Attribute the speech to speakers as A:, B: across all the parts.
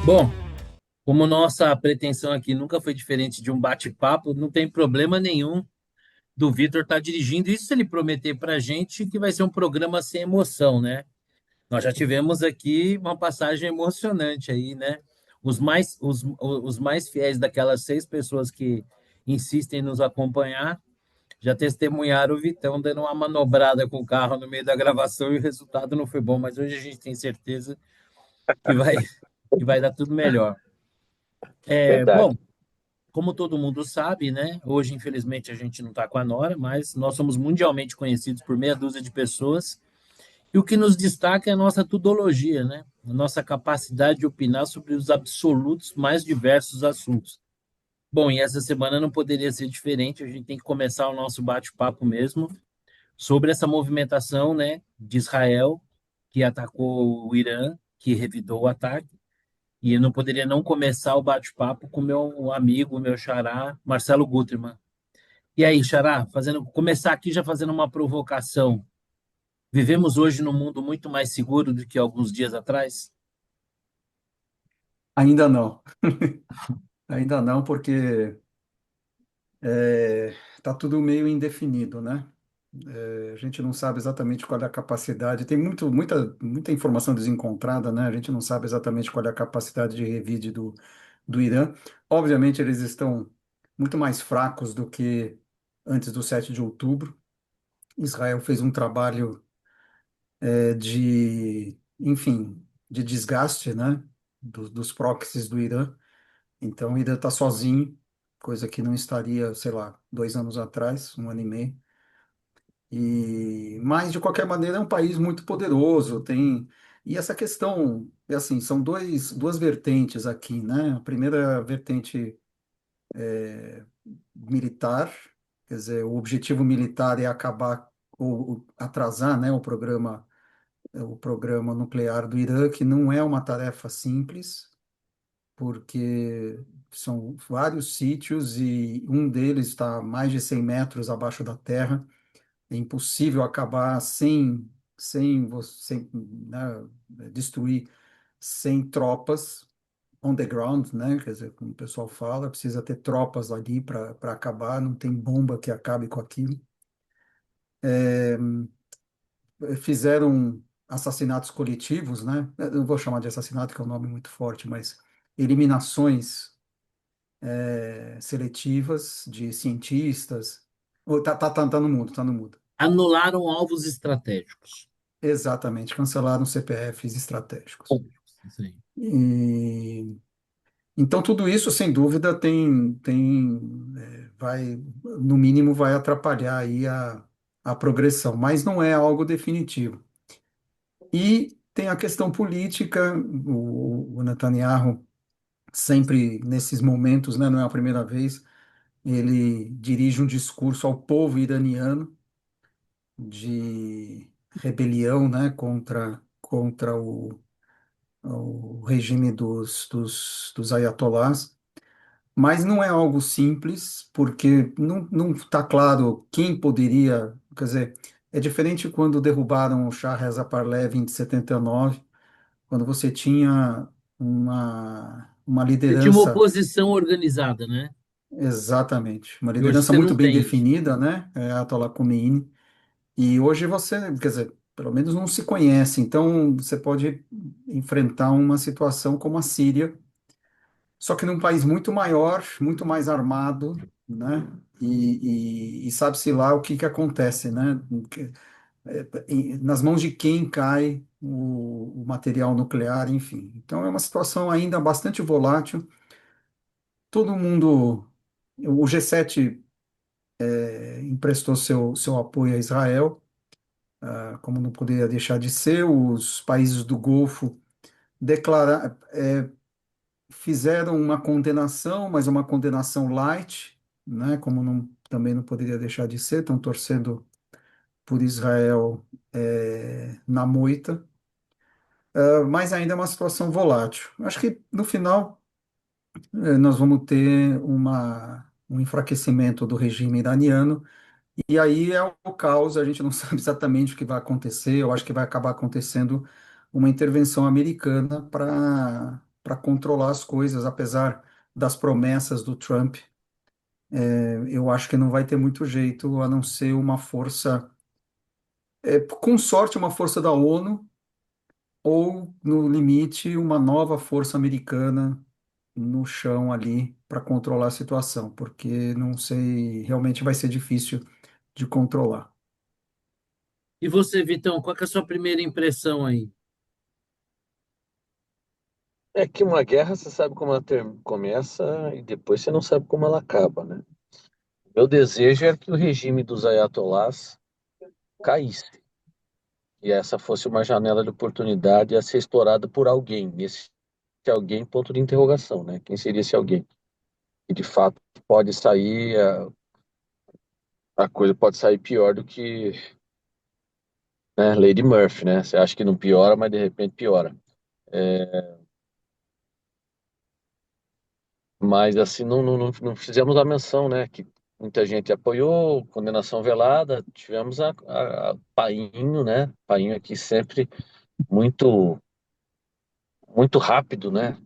A: Bom, como nossa pretensão aqui nunca foi diferente de um bate-papo, não tem problema nenhum do Vitor estar dirigindo. Isso se ele prometer para a gente que vai ser um programa sem emoção, né? Nós já tivemos aqui uma passagem emocionante aí, né? Os mais fiéis daquelas 6 pessoas que insistem em nos acompanhar já testemunharam o Vitão dando uma manobrada com o carro no meio da gravação e o resultado não foi bom, mas hoje a gente tem certeza que vai, que vai dar tudo melhor.
B: Verdade.
A: Bom, como todo mundo sabe, né? Hoje, infelizmente, a gente não está com a Nora, mas nós somos mundialmente conhecidos por meia dúzia de pessoas. E o que nos destaca é a nossa tudologia, né? A nossa capacidade de opinar sobre os absolutos mais diversos assuntos. Bom, e essa semana não poderia ser diferente, a gente tem que começar o nosso bate-papo mesmo sobre essa movimentação, né, de Israel, que atacou o Irã, que revidou o ataque, e eu não poderia não começar o bate-papo com meu amigo, meu xará, Marcelo Gutermann. E aí, xará, começar aqui já fazendo uma provocação. Vivemos hoje num mundo muito mais seguro do que alguns dias atrás?
C: Ainda não, ainda não, porque está tudo meio indefinido, né? A gente não sabe exatamente qual é a capacidade, tem muita informação desencontrada, né? A gente não sabe exatamente qual é a capacidade de revide do Irã. Obviamente, eles estão muito mais fracos do que antes do 7 de outubro. Israel fez um trabalho enfim, de desgaste, né? Dos proxies do Irã. Então, o Irã está sozinho, coisa que não estaria, sei lá, 2 anos atrás, 1 ano e meio. Mas, de qualquer maneira, é um país muito poderoso. E essa questão, é assim, são duas vertentes aqui, né? A primeira vertente militar, quer dizer, o objetivo militar é acabar ou atrasar, né, o programa nuclear do Irã, que não é uma tarefa simples, porque são vários sítios e um deles está a mais de 100 metros abaixo da terra. É impossível acabar sem né, destruir sem tropas on the ground, né? Quer dizer, como o pessoal fala, precisa ter tropas ali para acabar, não tem bomba que acabe com aquilo. Fizeram assassinatos coletivos, né? Eu não vou chamar de assassinato, que é um nome muito forte, mas eliminações seletivas de cientistas. Tá no mundo, tá no mundo.
A: Anularam alvos estratégicos.
C: Exatamente, cancelaram CPFs estratégicos.
A: Isso aí.
C: E, então, tudo isso, sem dúvida, no mínimo, vai atrapalhar aí a progressão, mas não é algo definitivo. E tem a questão política, o Netanyahu sempre nesses momentos, né, não é a primeira vez, ele dirige um discurso ao povo iraniano de rebelião, né, contra o regime dos ayatolás, mas não é algo simples, porque não está claro quem poderia, quer dizer, é diferente quando derrubaram o Shah Reza Pahlavi em 79, quando você tinha uma
A: Você tinha uma
C: liderança,
A: oposição organizada, né?
C: exatamente, uma
A: E hoje
C: liderança
A: você
C: muito
A: não
C: bem
A: tem isso.
C: definida, né, Ayatollah Khomeini, e hoje você, quer dizer, pelo menos não se conhece, então você pode enfrentar uma situação como a Síria, só que num país muito maior, muito mais armado, né? E sabe-se lá o que que acontece, né? Nas mãos de quem cai o material nuclear, enfim. Então é uma situação ainda bastante volátil. Todo mundo, o G7 emprestou seu apoio a Israel, como não poderia deixar de ser. Os países do Golfo declararam, fizeram uma condenação, mas uma condenação light, né? Como também não poderia deixar de ser, estão torcendo por Israel na moita. Mas ainda é uma situação volátil. Acho que no final nós vamos ter um enfraquecimento do regime iraniano, e aí é o caos, a gente não sabe exatamente o que vai acontecer, eu acho que vai acabar acontecendo uma intervenção americana para controlar as coisas, apesar das promessas do Trump. Eu acho que não vai ter muito jeito a não ser uma força, com sorte, uma força da ONU, ou, no limite, uma nova força americana no chão ali para controlar a situação, porque não sei, realmente vai ser difícil de controlar.
A: E você, Vitão, qual que é a sua primeira impressão aí?
B: É que uma guerra você sabe como ela começa e depois você não sabe como ela acaba, né? Meu desejo era que o regime dos ayatolás caísse, e essa fosse uma janela de oportunidade a ser explorada por alguém. Esse alguém, ponto de interrogação, né? Quem seria esse alguém? E de fato pode sair, a coisa pode sair pior do que, né, Lady Murphy, né? Você acha que não piora, mas de repente piora. Mas assim, não fizemos a menção, né? Que muita gente apoiou, condenação velada, tivemos a Painho, né? Painho aqui sempre muito, muito rápido, né?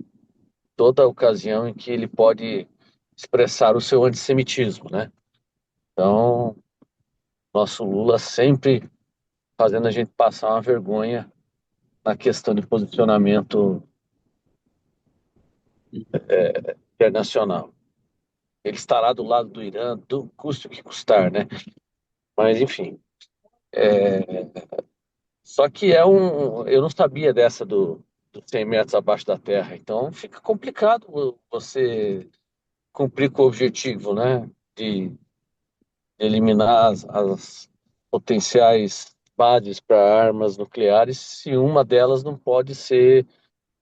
B: Toda ocasião em que ele pode expressar o seu antissemitismo, né? Então, nosso Lula sempre fazendo a gente passar uma vergonha na questão de posicionamento internacional. Ele estará do lado do Irã, do custe o que custar, né? Mas, enfim. Só que eu não sabia dessa dos 100 metros abaixo da terra, então fica complicado você cumprir com o objetivo, né? De eliminar as potenciais bases para armas nucleares se uma delas não pode ser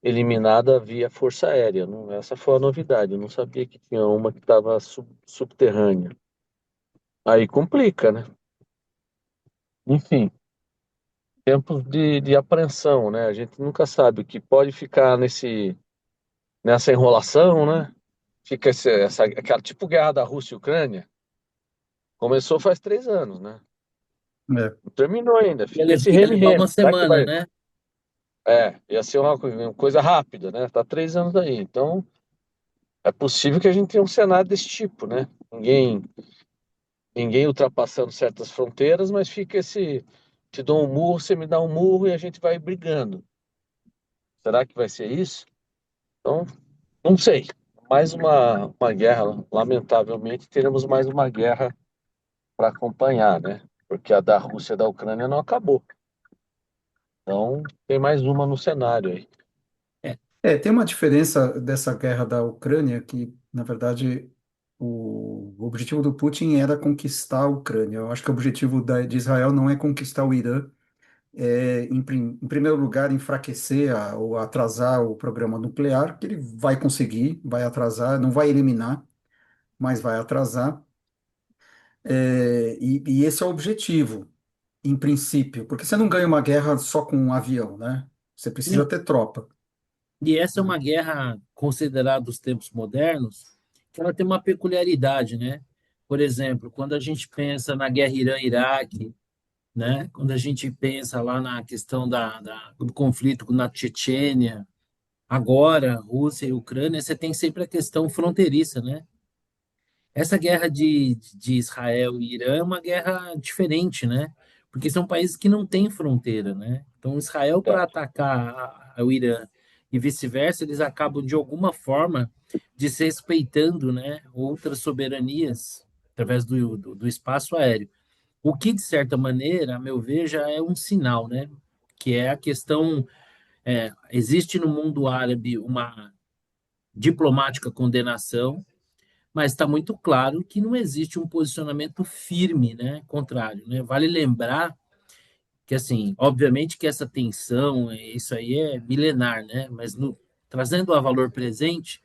B: eliminada via força aérea. Não, essa foi a novidade. Eu não sabia que tinha uma que estava subterrânea. Aí complica, né? Enfim, tempos de apreensão, né? A gente nunca sabe o que pode ficar nessa enrolação, né? Fica aquela tipo guerra da Rússia e Ucrânia. Começou faz 3 anos, né?
C: É,
B: Não terminou ainda. Fica esse
A: Ia levar
B: reme-reme.
A: uma
B: Será que
A: semana,
B: vai?
A: né?
B: Ia ser uma coisa rápida, né? Tá 3 anos aí. Então, é possível que a gente tenha um cenário desse tipo, né? Ninguém ultrapassando certas fronteiras, mas fica esse, te dou um murro, você me dá um murro e a gente vai brigando. Será que vai ser isso? Então, não sei. Mais uma guerra, lamentavelmente, teremos mais uma guerra para acompanhar, né? Porque a da Rússia e da Ucrânia não acabou. Então, tem mais uma no cenário aí.
A: É,
C: tem uma diferença dessa guerra da Ucrânia que, na verdade, o objetivo do Putin era conquistar a Ucrânia. Eu acho que o objetivo de Israel não é conquistar o Irã, em primeiro lugar, enfraquecer ou atrasar o programa nuclear, que ele vai conseguir, vai atrasar, não vai eliminar, mas vai atrasar. E esse é o objetivo, em princípio, porque você não ganha uma guerra só com um avião, né? Você precisa
A: não.
C: ter tropa,
A: E essa é
C: né?
A: uma guerra considerada dos tempos modernos, que ela tem uma peculiaridade, né? Por exemplo, quando a gente pensa na guerra Irã-Iraque, né? Quando a gente pensa lá na questão do conflito na Chechênia, agora Rússia e Ucrânia, você tem sempre a questão fronteiriça, né? Essa guerra de Israel e Irã é uma guerra diferente, né? Porque são países que não têm fronteira, né? Então, Israel, para
B: Verdade.
A: atacar o Irã e vice-versa, eles acabam, de alguma forma, desrespeitando, né, outras soberanias através do espaço aéreo. O que, de certa maneira, a meu ver, já é um sinal, né? Que é a questão. Existe no mundo árabe uma diplomática condenação, mas está muito claro que não existe um posicionamento firme, né, contrário, né? Vale lembrar que, assim, obviamente que essa tensão, isso aí é milenar, né? Mas trazendo a valor presente,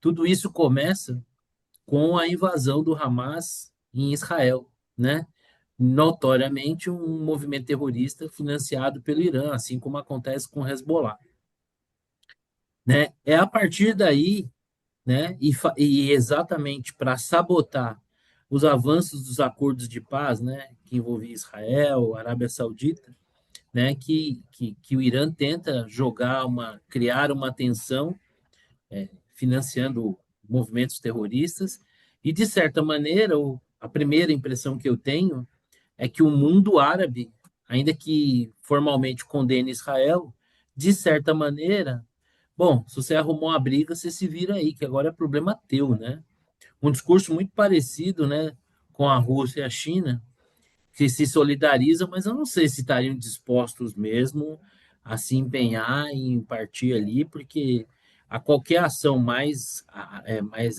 A: tudo isso começa com a invasão do Hamas em Israel, né? Notoriamente um movimento terrorista financiado pelo Irã, assim como acontece com o Hezbollah, né? É a partir daí, né? E exatamente para sabotar os avanços dos acordos de paz, né? Que envolvia Israel, Arábia Saudita, né, que o Irã tenta criar uma tensão financiando movimentos terroristas, e, de certa maneira, a primeira impressão que eu tenho é que o mundo árabe, ainda que formalmente condene Israel, de certa maneira, bom, se você arrumou uma briga, você se vira aí, que agora é problema teu, né? Um discurso muito parecido, né, com a Rússia e a China, que se solidarizam, mas eu não sei se estariam dispostos mesmo a se empenhar em partir ali, porque a qualquer ação mais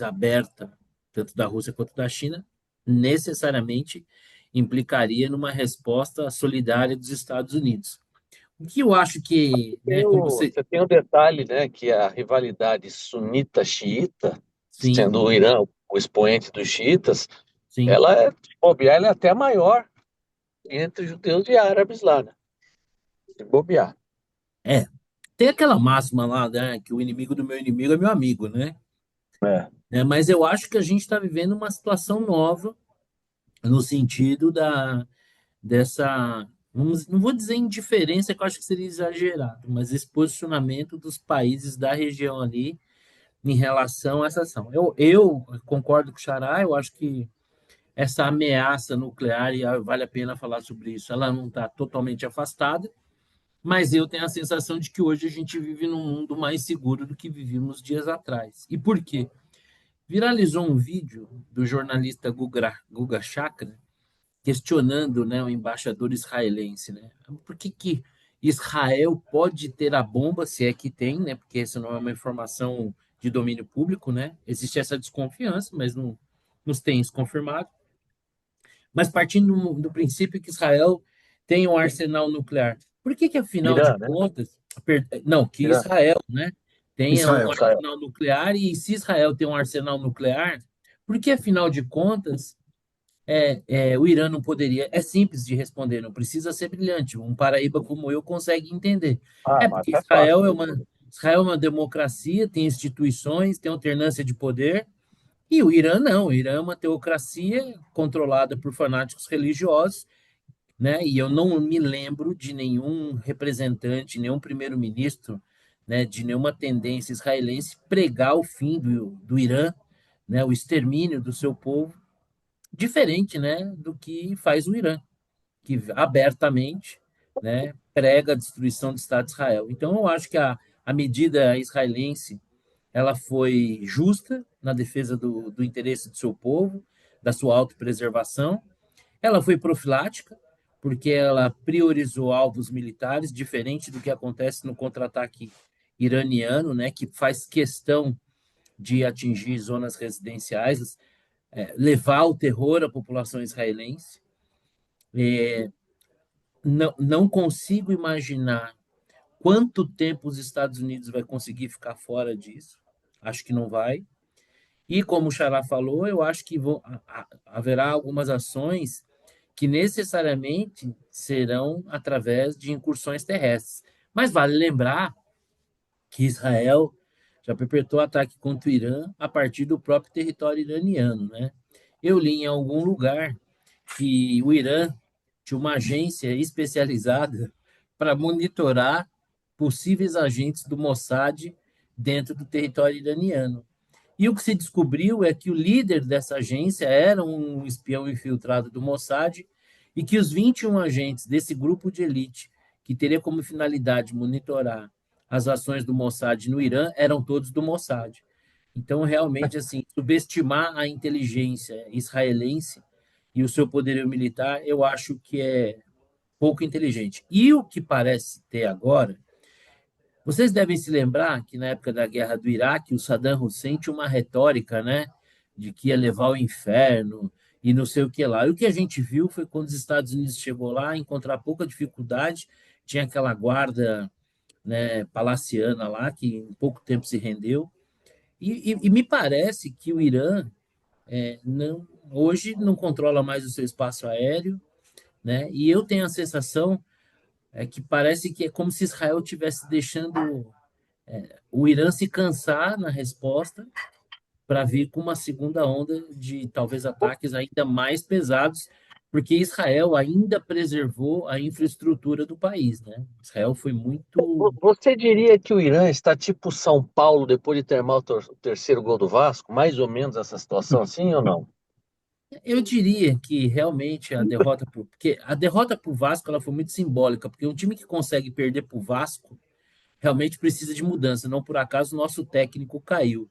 A: aberta, tanto da Rússia quanto da China, necessariamente implicaria numa resposta solidária dos Estados Unidos. O que eu acho que, né, como você.
B: Você tem um detalhe, né, que a rivalidade sunita-xiita,
A: Sim,
B: sendo o Irã o expoente dos xiitas,
A: sim.
B: ela é, se bobear, ela é até maior entre judeus e árabes lá, né? Se bobear.
A: É. Tem aquela máxima lá, né, que o inimigo do meu inimigo é meu amigo, né?
B: É.
A: Mas eu acho que a gente está vivendo uma situação nova no sentido dessa, não vou dizer indiferença, que eu acho que seria exagerado, mas esse posicionamento dos países da região ali em relação a essa ação. Eu concordo com o Xará, eu acho que essa ameaça nuclear, e vale a pena falar sobre isso, ela não está totalmente afastada, mas eu tenho a sensação de que hoje a gente vive num mundo mais seguro do que vivíamos dias atrás. E por quê? Viralizou um vídeo do jornalista Guga Chakra questionando, né, o embaixador israelense, né? Por que Israel pode ter a bomba, se é que tem, né? Porque essa não é uma informação de domínio público, né? Existe essa desconfiança, mas não nos tem isso confirmado. Mas partindo do princípio que Israel tem um arsenal nuclear, por que afinal de
B: Irã, né?
A: contas, não, que
B: Irã.
A: Israel, né, tenha um
C: Israel.
B: Israel.
A: arsenal nuclear, e se Israel tem um arsenal nuclear, por que afinal de contas o Irã não poderia? É simples de responder, não precisa ser brilhante. Um paraíba como eu consegue entender.
B: Ah,
A: É
B: mas
A: porque
B: é fácil.
A: Israel é uma democracia, tem instituições, tem alternância de poder, e o Irã não. O Irã é uma teocracia controlada por fanáticos religiosos, né? E eu não me lembro de nenhum representante, nenhum primeiro-ministro, né, de nenhuma tendência israelense pregar o fim do Irã, né, o extermínio do seu povo, diferente, né, do que faz o Irã, que abertamente, né, prega a destruição do Estado de Israel. Então, eu acho que a medida israelense ela foi justa na defesa do interesse do seu povo, da sua autopreservação. Ela foi profilática, porque ela priorizou alvos militares, diferente do que acontece no contra-ataque iraniano, né, que faz questão de atingir zonas residenciais, levar o terror à população israelense. Não consigo imaginar quanto tempo os Estados Unidos vai conseguir ficar fora disso. Acho que não vai. E como o Xará falou, eu acho que haverá algumas ações que necessariamente serão através de incursões terrestres. Mas vale lembrar que Israel já perpetrou ataque contra o Irã a partir do próprio território iraniano, né? Eu li em algum lugar que o Irã tinha uma agência especializada para monitorar possíveis agentes do Mossad dentro do território iraniano. E o que se descobriu é que o líder dessa agência era um espião infiltrado do Mossad e que os 21 agentes desse grupo de elite, que teria como finalidade monitorar as ações do Mossad no Irã, eram todos do Mossad. Então, realmente, assim, subestimar a inteligência israelense e o seu poderio militar, eu acho que é pouco inteligente. E o que parece ter agora, vocês devem se lembrar que na época da guerra do Iraque, o Saddam Hussein tinha uma retórica, né, de que ia levar ao inferno e não sei o que lá. E o que a gente viu foi quando os Estados Unidos chegou lá, encontrar pouca dificuldade, tinha aquela guarda, né, palaciana lá que em pouco tempo se rendeu. E me parece que o Irã hoje não controla mais o seu espaço aéreo, né? E eu tenho a sensação que parece que é como se Israel estivesse deixando o Irã se cansar na resposta para vir com uma segunda onda de talvez ataques ainda mais pesados, porque Israel ainda preservou a infraestrutura do país, né? Israel foi muito.
B: Você diria que o Irã está tipo São Paulo depois de terminar o terceiro gol do Vasco? Mais ou menos essa situação assim ou não?
A: Eu diria que realmente porque a derrota para o Vasco ela foi muito simbólica, porque um time que consegue perder para o Vasco realmente precisa de mudança. Não por acaso o nosso técnico caiu.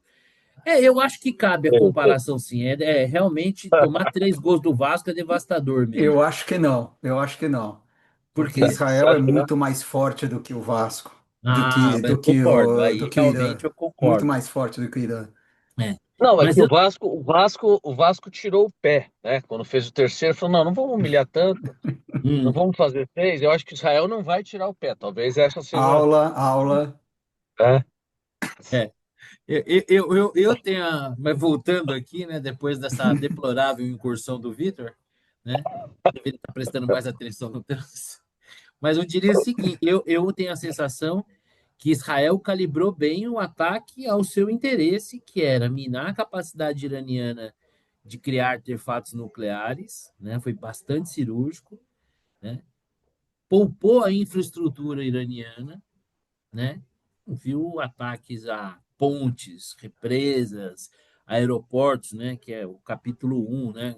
A: Eu acho que cabe a comparação, sim. Realmente tomar 3 gols do Vasco é devastador mesmo.
C: Eu acho que não, eu acho que não,
A: Por
C: porque
A: quê?
B: Você
C: Israel é
B: acha que não?
C: muito mais forte do que o Vasco,
A: Ah, mas concordo.
C: do
A: Aí
C: que o
A: realmente
C: Irã,
A: eu
C: muito
A: concordo.
C: mais forte do que o Irã.
A: É.
B: Não, é
A: Mas
B: que
A: eu,
B: o Vasco tirou o pé, né? Quando fez o terceiro, falou: não, não vamos humilhar tanto, não
A: hum,
B: vamos fazer três. Eu acho que Israel não vai tirar o pé. Talvez essa seja.
C: Aula, aula.
B: É.
A: é. Eu tenho, mas voltando aqui, né, depois dessa deplorável incursão do Vitor, né, deveria estar prestando mais atenção no trânsito. Mas eu diria o seguinte: eu tenho a sensação que Israel calibrou bem o ataque ao seu interesse, que era minar a capacidade iraniana de criar artefatos nucleares, né, foi bastante cirúrgico, né, poupou a infraestrutura iraniana, né? Viu ataques a pontes, represas, aeroportos, né? Que é o capítulo 1, né?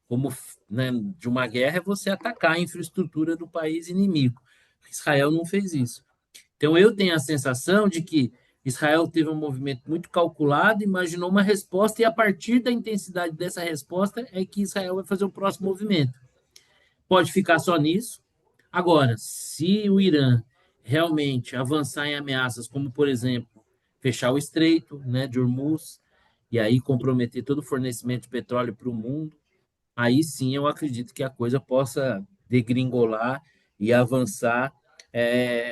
A: Como, né, de uma guerra é você atacar a infraestrutura do país inimigo. Israel não fez isso. Então eu tenho a sensação de que Israel teve um movimento muito calculado, imaginou uma resposta e a partir da intensidade dessa resposta é que Israel vai fazer o próximo movimento. Pode ficar só nisso. Agora, se o Irã realmente avançar em ameaças, como, por exemplo, fechar o estreito, né, de Hormuz, e aí comprometer todo o fornecimento de petróleo para o mundo, aí sim eu acredito que a coisa possa degringolar e avançar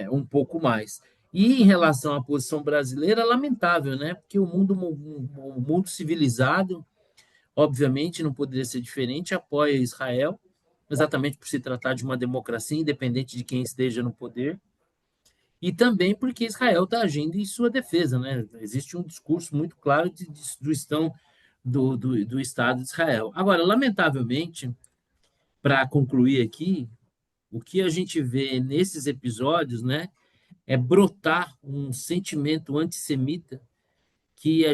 A: um pouco mais. E em relação à posição brasileira, é lamentável, né? Porque o mundo civilizado, obviamente, não poderia ser diferente, apoia Israel, exatamente por se tratar de uma democracia, independente de quem esteja no poder, e também porque Israel está agindo em sua defesa, né? Existe um discurso muito claro do Estado de Israel. Agora, lamentavelmente, para concluir aqui, o que a gente vê nesses episódios, né, é brotar um sentimento antissemita que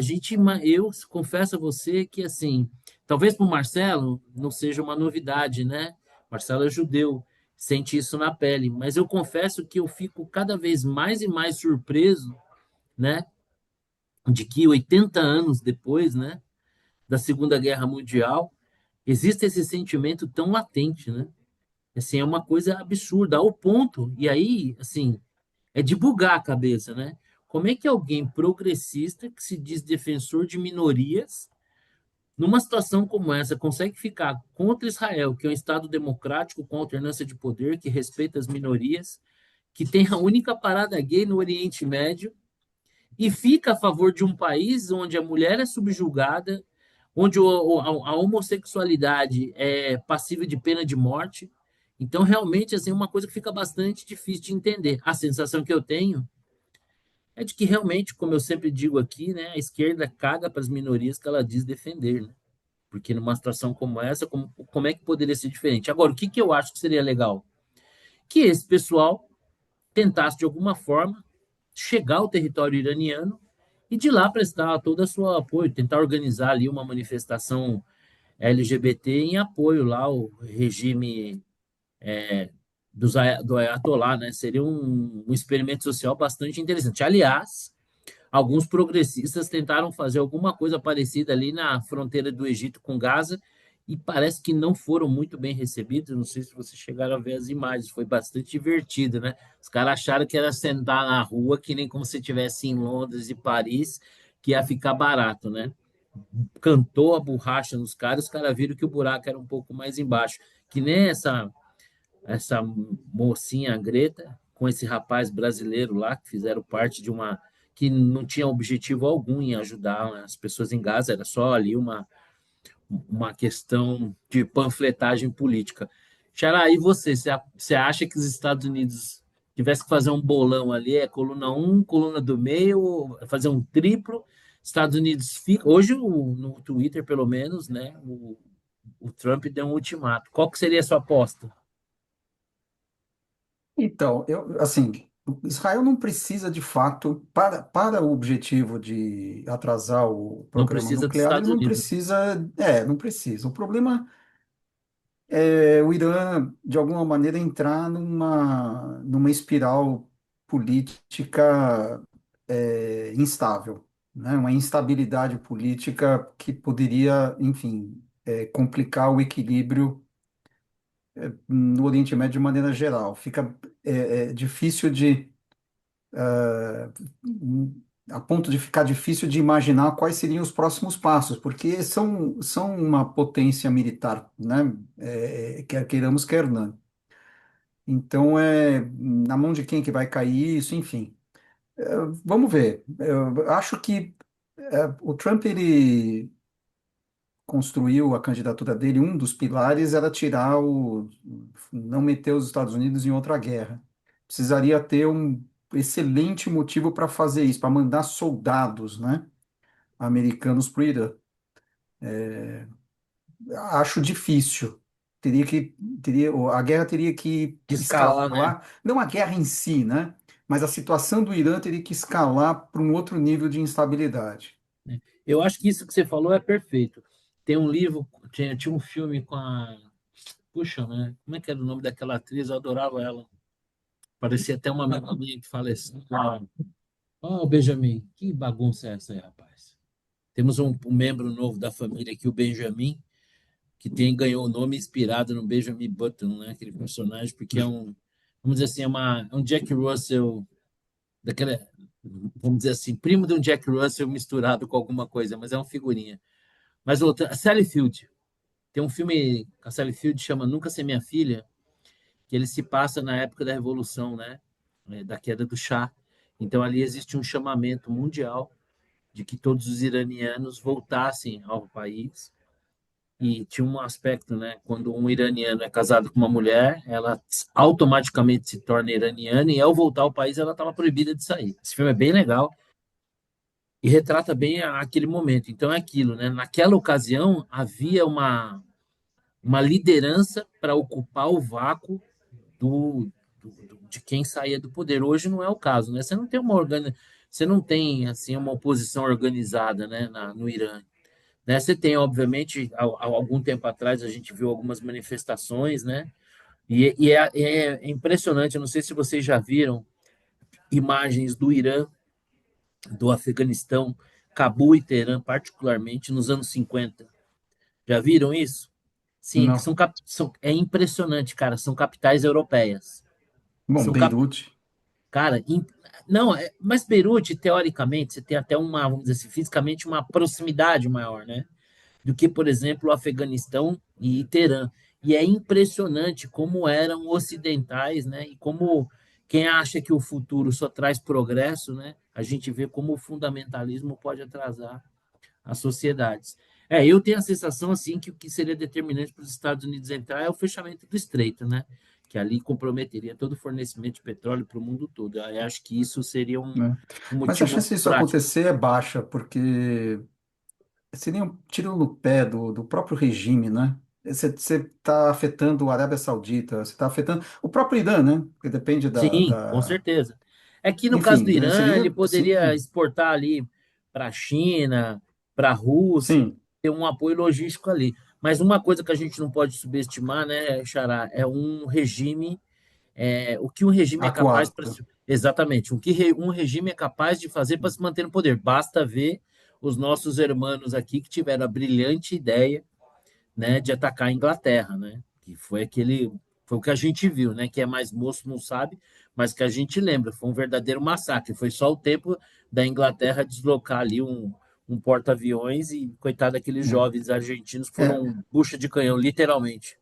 A: eu confesso a você que, assim, talvez para o Marcelo não seja uma novidade, né? Marcelo é judeu, sente isso na pele, mas eu confesso que eu fico cada vez mais e mais surpreso, né, de que 80 anos depois, né, da Segunda Guerra Mundial, existe esse sentimento tão latente, né? Assim, é uma coisa absurda, ao ponto, e aí, assim, é de bugar a cabeça, né? Como é que alguém progressista que se diz defensor de minorias, numa situação como essa, consegue ficar contra Israel, que é um Estado democrático com alternância de poder, que respeita as minorias, que tem a única parada gay no Oriente Médio, e fica a favor de um país onde a mulher é subjugada, onde a homossexualidade é passível de pena de morte. Então, realmente, assim, é uma coisa que fica bastante difícil de entender. A sensação que eu tenho é de que realmente, como eu sempre digo aqui, né, a esquerda caga para as minorias que ela diz defender, né? Porque numa situação como essa, como é que poderia ser diferente? Agora, o que, que eu acho que seria legal? Que esse pessoal tentasse, de alguma forma, chegar ao território iraniano e de lá prestar todo o seu apoio, tentar organizar ali uma manifestação LGBT em apoio lá ao regime do Ayatollah, né? Seria um experimento social bastante interessante. Aliás, alguns progressistas tentaram fazer alguma coisa parecida ali na fronteira do Egito com Gaza e parece que não foram muito bem recebidos. Não sei se vocês chegaram a ver as imagens, foi bastante divertido, né? Os caras acharam que era sentar na rua, que nem como se estivesse em Londres e Paris, que ia ficar barato, né? Cantou a borracha nos caras, os caras viram que o buraco era um pouco mais embaixo. Que nem essa mocinha Greta com esse rapaz brasileiro lá que fizeram parte de uma que não tinha objetivo algum em ajudar as pessoas em Gaza, era só ali uma questão de panfletagem política. Xará, e você acha que os Estados Unidos tivesse que fazer um bolão ali, é coluna 1, coluna do meio, fazer um triplo, Estados Unidos fica, hoje no Twitter pelo menos, né, o Trump deu um ultimato. Qual que seria a sua aposta?
C: Então, assim, Israel não precisa de fato, para o objetivo de atrasar o
A: Não
C: programa
A: precisa dos
C: nuclear, ele
A: Estados
C: não
A: Unidos.
C: precisa, não precisa. O problema o Irã, de alguma maneira, entrar numa espiral política instável, né? Uma instabilidade política que poderia, enfim, complicar o equilíbrio no Oriente Médio de maneira geral. Fica difícil a ponto de ficar difícil de imaginar quais seriam os próximos passos, porque são uma potência militar, né? Quer queiramos, quer não. Então, na mão de quem que vai cair isso, enfim. Vamos ver. Eu acho que o Trump, ele construiu a candidatura dele, um dos pilares era não meter os Estados Unidos em outra guerra. Precisaria ter um excelente motivo para fazer isso, para mandar soldados, né, americanos para o Irã. Acho difícil. A guerra teria que
A: De escalar, né?
C: escalar, não a guerra em si, né? Mas a situação do Irã teria que escalar para um outro nível de instabilidade.
A: Eu acho que isso que você falou é perfeito. Tem um livro, tinha um filme com a. Puxa, né? Como é que era o nome daquela atriz? Eu adorava ela. Parecia até uma amiga minha que faleceu. Ó, Benjamin, que bagunça é essa aí, rapaz? Temos um membro novo da família aqui, o Benjamin, que ganhou o nome inspirado no Benjamin Button, né? Aquele personagem, porque vamos dizer assim, é um Jack Russell, daquela, vamos dizer assim, primo de um Jack Russell misturado com alguma coisa, mas é uma figurinha. Mas outra, a Sally Field, tem um filme com a Sally Field chama Nunca Ser Minha Filha, que ele se passa na época da Revolução, né? Da queda do Shah. Então ali existe um chamamento mundial de que todos os iranianos voltassem ao país. E tinha um aspecto, né? Quando um iraniano é casado com uma mulher, ela automaticamente se torna iraniana e ao voltar ao país ela estava proibida de sair. Esse filme é bem legal e retrata bem aquele momento. Então é aquilo, né? Naquela ocasião havia uma liderança para ocupar o vácuo de quem saía do poder. Hoje não é o caso, né? Você não tem assim uma oposição organizada, né, no Irã. Né? Você tem, obviamente, há algum tempo atrás a gente viu algumas manifestações, né? É impressionante. Eu não sei se vocês já viram imagens do Irã, do Afeganistão, Cabul e Teherã, particularmente nos anos 50. Já viram isso? Sim,
C: Não.
A: é impressionante, cara. São capitais europeias.
C: Bom,
A: São cap,
C: Beirute,
A: Cara, não, mas Beirute, teoricamente, você tem até vamos dizer assim, fisicamente uma proximidade maior, né? Do que, por exemplo, o Afeganistão e Teherã. E é impressionante como eram ocidentais, né? E como quem acha que o futuro só traz progresso, né? A gente vê como o fundamentalismo pode atrasar as sociedades. Eu tenho a sensação assim que o que seria determinante para os Estados Unidos entrar é o fechamento do Estreito, né? Que ali comprometeria todo o fornecimento de petróleo para o mundo todo. Eu acho que isso seria
C: né?
A: um
C: Mas a
A: motivo
C: chance disso
A: prático.
C: acontecer é baixa, porque seria um tiro no pé do próprio regime, né? Você está afetando a Arábia Saudita, você está afetando o próprio Irã, né? Porque depende
A: Sim, com certeza. É que no caso
C: Enfim,
A: do Irã, ele
C: seria,
A: poderia
C: sim,
A: exportar ali para a China, para a Rússia,
C: sim,
A: ter um apoio logístico ali. Mas uma coisa que a gente não pode subestimar, né, Xará, é um regime, o que um regime é capaz para.
C: acuado.
A: Exatamente, um regime é capaz de fazer para se manter no poder. Basta ver os nossos irmãos aqui que tiveram a brilhante ideia, né, de atacar a Inglaterra, né? Que foi o que a gente viu, né? Que é mais moço não sabe, mas que a gente lembra, foi um verdadeiro massacre. Foi só o tempo da Inglaterra deslocar ali um porta-aviões e coitado daqueles jovens argentinos que
C: É, é,
A: foram bucha de canhão, literalmente.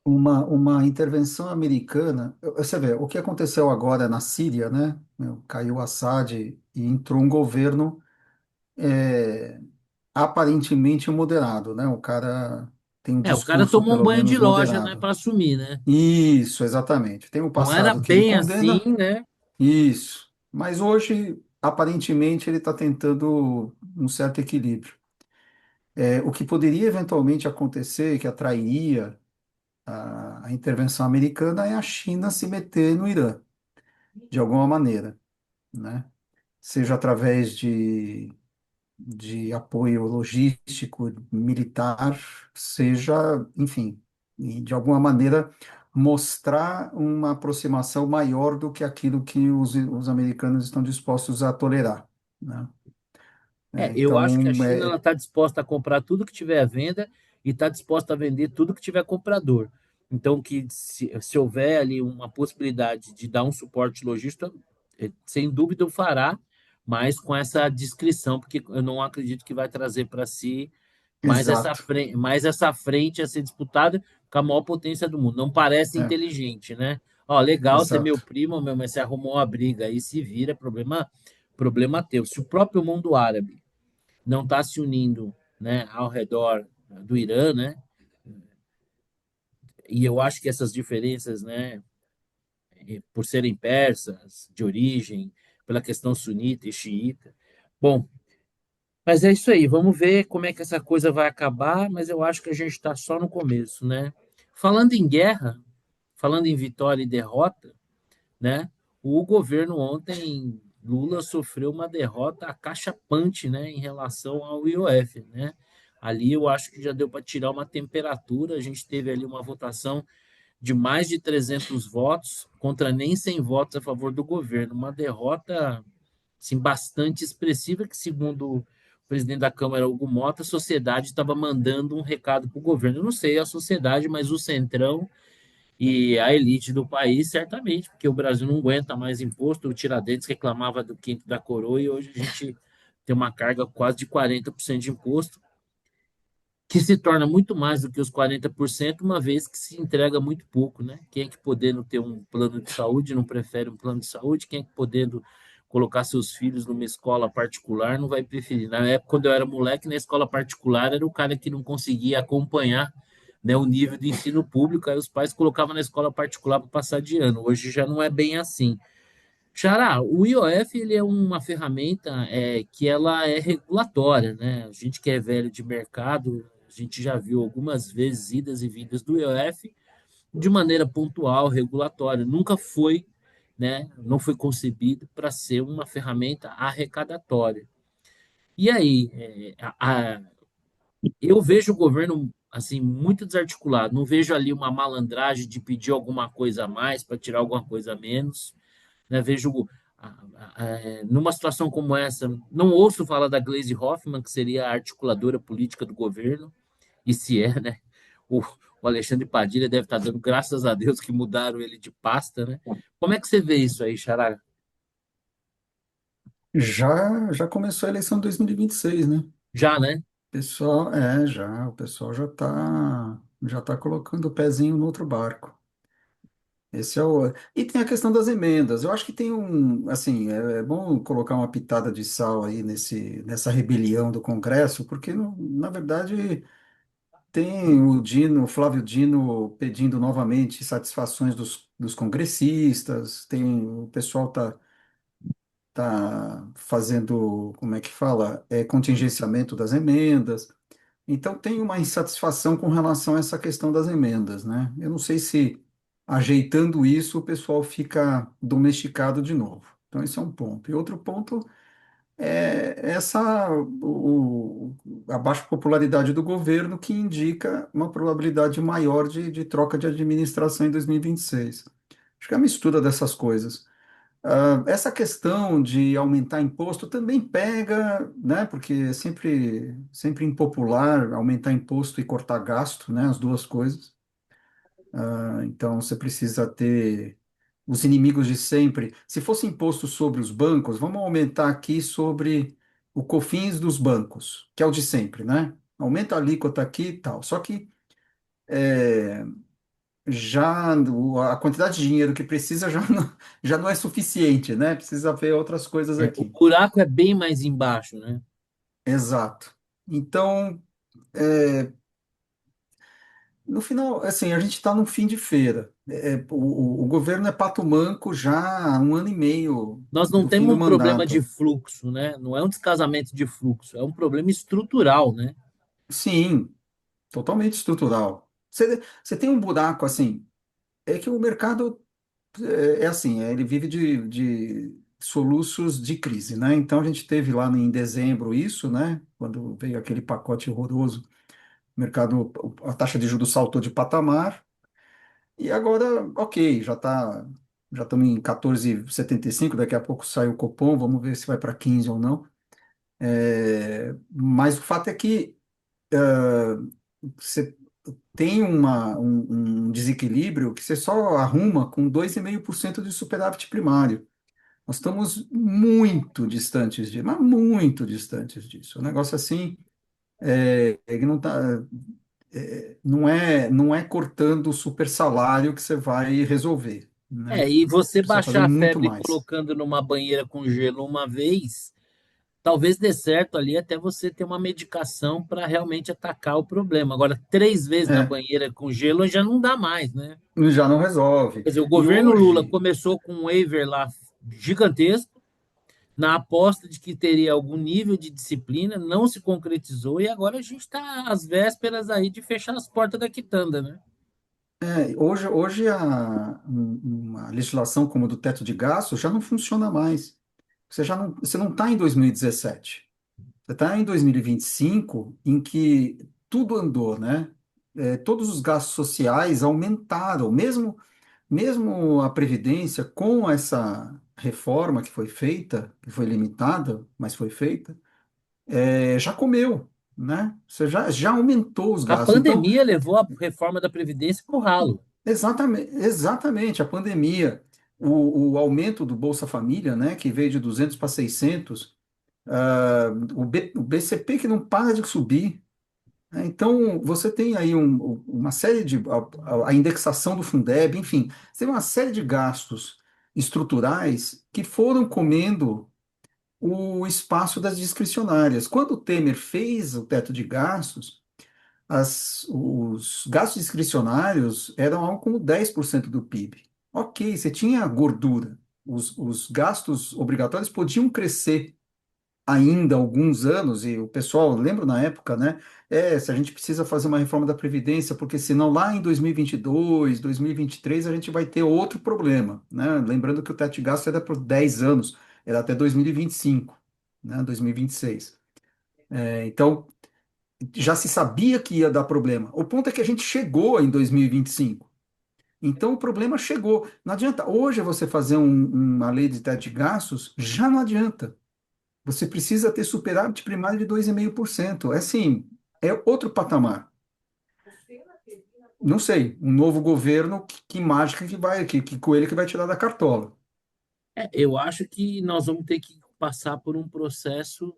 C: uma intervenção americana. Você vê, o que aconteceu agora na Síria, né? Caiu Assad e entrou um governo é, aparentemente moderado, né? O cara tem um
A: O cara
C: discurso
A: tomou um
C: pelo
A: banho de
C: menos
A: loja, né,
C: moderado.
A: para assumir, né?
C: Isso, exatamente. Tem um
A: Não era
C: passado que ele
A: bem assim,
C: condena,
A: né?
C: isso. Mas hoje, aparentemente, ele está tentando um certo equilíbrio. O que poderia eventualmente acontecer, que atrairia a intervenção americana, é a China se meter no Irã, de alguma maneira, né? Seja através de apoio logístico, militar, seja, enfim, e de alguma maneira mostrar uma aproximação maior do que aquilo que os americanos estão dispostos a tolerar, né?
A: Eu acho que a
C: Então,
A: China está disposta a comprar tudo que tiver à venda e está disposta a vender tudo que tiver comprador. Então, que se houver ali uma possibilidade de dar um suporte logístico, sem dúvida o fará, mas com essa discrição, porque eu não acredito que vai trazer para si
C: exato.
A: mais essa frente a ser disputada com a maior potência do mundo. Não parece
C: É,
A: inteligente, né? Ó, legal, você é meu
C: exato.
A: primo, meu, mas você arrumou uma briga aí, se vira, problema teu. Se o próprio mundo árabe não está se unindo, né, ao redor do Irã, né? E eu acho que essas diferenças, né, por serem persas de origem, pela questão sunita e xiita. Bom, mas é isso aí. Vamos ver como é que essa coisa vai acabar. Mas eu acho que a gente está só no começo, né? Falando em guerra, falando em vitória e derrota, né? O governo ontem, Lula sofreu uma derrota acachapante, né, em relação ao IOF, né? Ali eu acho que já deu para tirar uma temperatura. A gente teve ali uma votação de mais de 300 votos contra nem 100 votos a favor do governo. Uma derrota assim, bastante expressiva que, segundo o presidente da Câmara, Hugo Mota, a sociedade estava mandando um recado para o governo. Eu não sei a sociedade, mas o Centrão e a elite do país, certamente, porque o Brasil não aguenta mais imposto. O Tiradentes reclamava do quinto da coroa e hoje a gente tem uma carga quase de 40% de imposto, que se torna muito mais do que os 40%, uma vez que se entrega muito pouco, né? Quem é que podendo ter um plano de saúde não prefere um plano de saúde? Quem é que podendo colocar seus filhos numa escola particular não vai preferir? Na época, quando eu era moleque, na escola particular era o cara que não conseguia acompanhar, né, o nível de ensino público, aí os pais colocavam na escola particular para passar de ano. Hoje já não é bem assim. Xará, o IOF ele é uma ferramenta que ela é regulatória, né? A gente que é velho de mercado, a gente já viu algumas vezes idas e vindas do IOF de maneira pontual, regulatória. Nunca foi, né? Não foi concebido para ser uma ferramenta arrecadatória. E aí, eu vejo o governo assim muito desarticulado. Não vejo ali uma malandragem de pedir alguma coisa a mais para tirar alguma coisa a menos, né? Vejo numa situação como essa, não ouço falar da Gleisi Hoffmann, que seria a articuladora política do governo, e se é, né? O Alexandre Padilha deve estar dando graças a Deus que mudaram ele de pasta, né? Como é que você vê isso aí, Xará?
C: Já começou a eleição de 2026, né?
A: Já, né?
C: O pessoal já tá colocando o pezinho no outro barco. E tem a questão das emendas. Eu acho que tem assim, é bom colocar uma pitada de sal aí nessa rebelião do Congresso, porque na verdade tem o Flávio Dino pedindo novamente satisfações dos congressistas, o pessoal tá fazendo, como é que fala? Contingenciamento das emendas. Então, tem uma insatisfação com relação a essa questão das emendas, né? Eu não sei se ajeitando isso o pessoal fica domesticado de novo. Então, esse é um ponto. E outro ponto é a baixa popularidade do governo, que indica uma probabilidade maior de troca de administração em 2026. Acho que é a mistura dessas coisas. Essa questão de aumentar imposto também pega, né? Porque é sempre impopular aumentar imposto e cortar gasto, né? As duas coisas. Então você precisa ter os inimigos de sempre. Se fosse imposto sobre os bancos, vamos aumentar aqui sobre o COFINS dos bancos, que é o de sempre, né? Aumenta a alíquota aqui e tal. Só que a quantidade de dinheiro que precisa já não é suficiente, né? Precisa ver outras coisas
A: O
C: aqui.
A: buraco é bem mais embaixo, né?
C: Exato. Então, é, no final, assim, a gente está no fim de feira. O governo é pato manco já há um ano e meio
A: Nós não
C: do fim
A: temos
C: do
A: um problema de
C: mandato.
A: fluxo, né? Não é um descasamento de fluxo, é um problema estrutural, né?
C: sim, totalmente estrutural. Você tem um buraco assim, é que o mercado é assim, ele vive de soluços de crise, né? Então a gente teve lá em dezembro isso, né? Quando veio aquele pacote horroroso, o mercado, a taxa de juros saltou de patamar, e agora, ok, já estamos em 14,75, daqui a pouco sai o Copom, vamos ver se vai para 15 ou não. Mas o fato é que você tem um desequilíbrio que você só arruma com 2,5% de superávit primário. Nós estamos muito distantes disso, mas muito distantes disso. O negócio assim, ele não tá, não é cortando o super salário que você vai resolver, né?
A: E você
C: Precisa fazer
A: baixar a
C: muito
A: febre
C: mais.
A: colocando numa banheira com gelo uma vez, talvez dê certo ali até você ter uma medicação para realmente atacar o problema. Agora, 3 vezes na
C: É,
A: banheira com gelo já não dá mais, né?
C: já não resolve.
A: Quer dizer, o
C: E
A: governo Lula
C: hoje,
A: começou com um waiver lá gigantesco, na aposta de que teria algum nível de disciplina, não se concretizou e agora a gente está às vésperas aí de fechar as portas da quitanda, né?
C: hoje uma legislação como a do teto de gastos já não funciona mais. Você não está em 2017. Você está em 2025, em que tudo andou, né? Todos os gastos sociais aumentaram, mesmo a Previdência, com essa reforma que foi feita, que foi limitada, mas foi feita, já comeu, né? Você já aumentou os
A: A
C: gastos. Então,
A: pandemia levou a reforma da Previdência para o ralo.
C: exatamente, a pandemia, o aumento do Bolsa Família, né, que veio de 200 para 600, o BCP que não para de subir, né? Então, você tem aí uma série de. A indexação do Fundeb, enfim, você tem uma série de gastos estruturais que foram comendo o espaço das discricionárias. Quando o Temer fez o teto de gastos, os gastos discricionários eram algo como 10% do PIB. Ok, você tinha gordura. Os gastos obrigatórios podiam crescer ainda alguns anos, e o pessoal, lembra na época, né? Se a gente precisa fazer uma reforma da Previdência, porque senão lá em 2022, 2023, a gente vai ter outro problema, né? Lembrando que o teto de gasto era por 10 anos, era até 2025, né? 2026. Então, já se sabia que ia dar problema. O ponto é que a gente chegou em 2025. Então, o problema chegou. Não adianta. Hoje, você fazer uma lei de teto de gastos, já não adianta. Você precisa ter superávit primário de 2,5%. É assim, é outro patamar. Não sei, um novo governo, que mágica que coelho que vai tirar da cartola.
A: Eu acho que nós vamos ter que passar por um processo.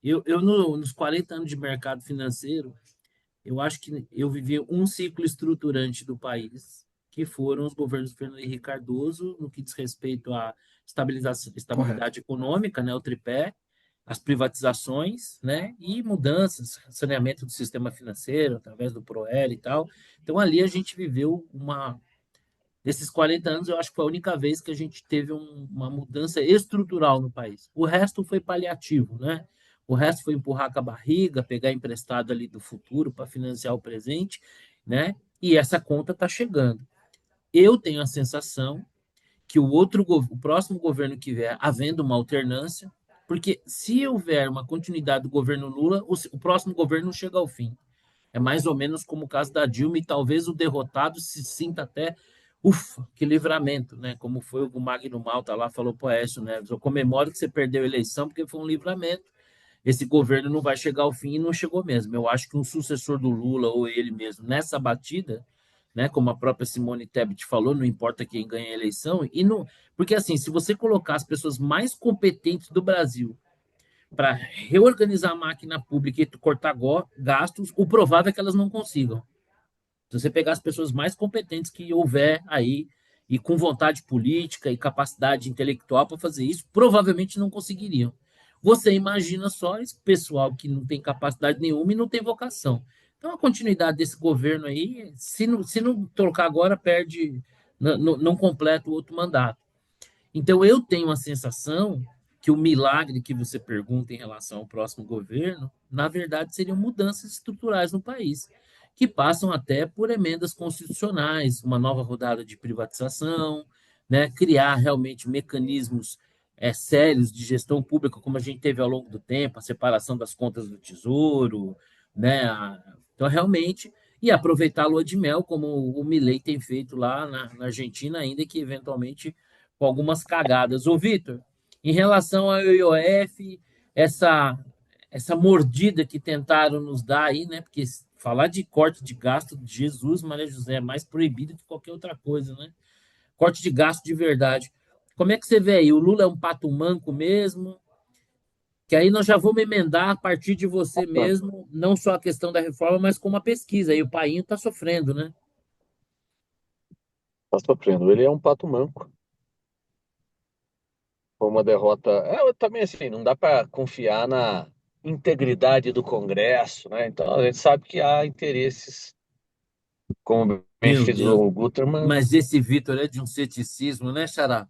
A: Nos 40 anos de mercado financeiro, eu acho que eu vivi um ciclo estruturante do país, que foram os governos Fernando Henrique Cardoso, no que diz respeito à
C: Correto.
A: estabilidade econômica, né, o tripé, as privatizações, né, e mudanças, saneamento do sistema financeiro, através do ProEL e tal. Então, ali a gente viveu desses 40 anos, eu acho que foi a única vez que a gente teve uma mudança estrutural no país. O resto foi paliativo, né? O resto foi empurrar com a barriga, pegar emprestado ali do futuro para financiar o presente, né? E essa conta está chegando. Eu tenho a sensação que o próximo governo que vier, havendo uma alternância, porque se houver uma continuidade do governo Lula, o próximo governo não chega ao fim. É mais ou menos como o caso da Dilma, e talvez o derrotado se sinta até, ufa, que livramento, né? Como foi o Magno Malta lá, falou para o Aécio Neves, eu comemoro que você perdeu a eleição porque foi um livramento. Esse governo não vai chegar ao fim e não chegou mesmo. Eu acho que um sucessor do Lula ou ele mesmo nessa batida, né, como a própria Simone Tebet falou, não importa quem ganha a eleição, e não, porque assim, se você colocar as pessoas mais competentes do Brasil para reorganizar a máquina pública e cortar gastos, o provável é que elas não consigam. Se você pegar as pessoas mais competentes que houver aí, e com vontade política e capacidade intelectual para fazer isso, provavelmente não conseguiriam. Você imagina só esse pessoal que não tem capacidade nenhuma e não tem vocação. Então, a continuidade desse governo aí, se não trocar agora, perde, não completa o outro mandato. Então, eu tenho a sensação que o milagre que você pergunta em relação ao próximo governo na verdade, seriam mudanças estruturais no país, que passam até por emendas constitucionais, uma nova rodada de privatização, né, criar realmente mecanismos sérios de gestão pública, como a gente teve ao longo do tempo, a separação das contas do Tesouro, né, então realmente, e aproveitar a lua de mel, como o Milei tem feito lá na Argentina, ainda que eventualmente com algumas cagadas. Ô, Vitor, em relação ao IOF, essa essa mordida que tentaram nos dar aí, né? Porque falar de corte de gasto, Jesus, Maria José, é mais proibido que qualquer outra coisa, né? Corte de gasto de verdade. Como é que você vê aí? O Lula é um pato manco mesmo? Que aí nós já vamos emendar a partir de você mesmo, não só a questão da reforma, mas como a pesquisa. Aí o painho está sofrendo, né?
B: Tá sofrendo. Ele é um pato manco. Foi uma derrota. Também assim, não dá para confiar na integridade do Congresso, né? Então a gente sabe que há interesses, como bem
A: Meu Deus.
B: frisou o Guterman,
A: Mas esse Vitor é de um ceticismo, né, Xará?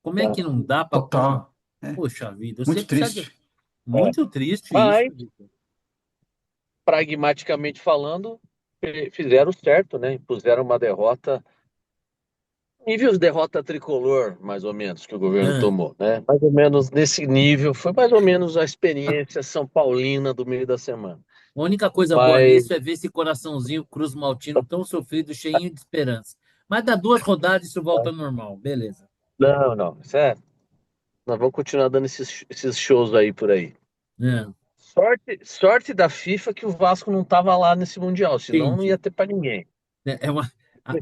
A: Como é que
B: tá?
A: não dá para.
C: Total. É,
A: Poxa vida, você
C: muito
A: precisa de.
C: triste.
B: É.
A: Muito triste isso,
B: Mas,
A: Vitor.
B: pragmaticamente falando, fizeram certo, né? Impuseram uma derrota, nível de derrota tricolor, mais ou menos, que o governo
A: Ah,
B: tomou, né? Mais ou menos nesse nível, foi mais ou menos a experiência São Paulina do meio da semana.
A: a única coisa boa
B: Mas,
A: nisso é ver esse coraçãozinho Cruz Maltino tão sofrido, cheinho de esperança. Mas dá duas rodadas e isso volta ao normal, beleza.
B: não, não, sério, nós vamos continuar dando esses shows aí por aí.
A: É,
B: Sorte da FIFA que o Vasco não estava lá nesse Mundial, senão não ia
A: entendi.
B: ter para ninguém.
A: É uma.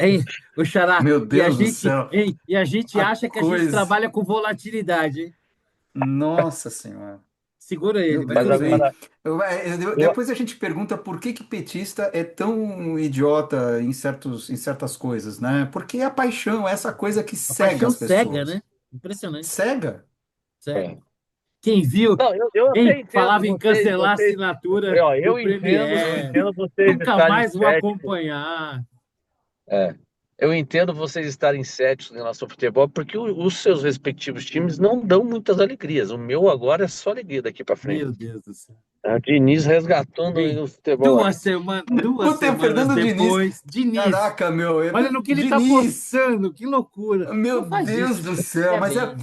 A: Hein, o Xará,
C: Meu Deus do céu.
A: e a gente
C: A
A: acha que a gente
C: coisa.
A: trabalha com volatilidade, hein?
C: Nossa Senhora.
A: Segura
C: Meu
A: ele, mas
B: Mas
A: tudo
C: Deus.
A: bem.
B: agora, eu,
C: Depois a gente pergunta por que que petista é tão idiota em certas coisas, né? Porque a paixão é essa coisa que
A: A
C: cega
A: paixão
C: as
A: cega,
C: pessoas.
A: né? Impressionante.
C: Cega?
A: Cega.
B: é.
A: Quem viu,
B: Não, eu até
A: hein,
B: entendo
A: falava em cancelar a
B: vocês,
A: assinatura do
B: eu
A: Premier.
B: entendo vocês
A: Nunca
B: estarem
A: mais vou
B: céticos.
A: acompanhar.
B: É. Eu entendo vocês estarem céticos em relação ao futebol, porque os seus respectivos times não dão muitas alegrias. O meu agora é só alegria daqui para frente.
A: Meu Deus do céu.
B: É o Diniz resgatando
A: Hein?
B: o futebol aí.
A: Duas
C: Puta, é o
A: semanas
C: Fernando Diniz.
A: depois, Diniz.
C: Caraca, meu.
A: Olha no que ele tá
C: Diniz!
A: postando, que loucura.
C: Meu
A: Não faz
C: Deus
A: isso,
C: do
A: gente.
C: céu.
A: É
C: Mas
A: bem.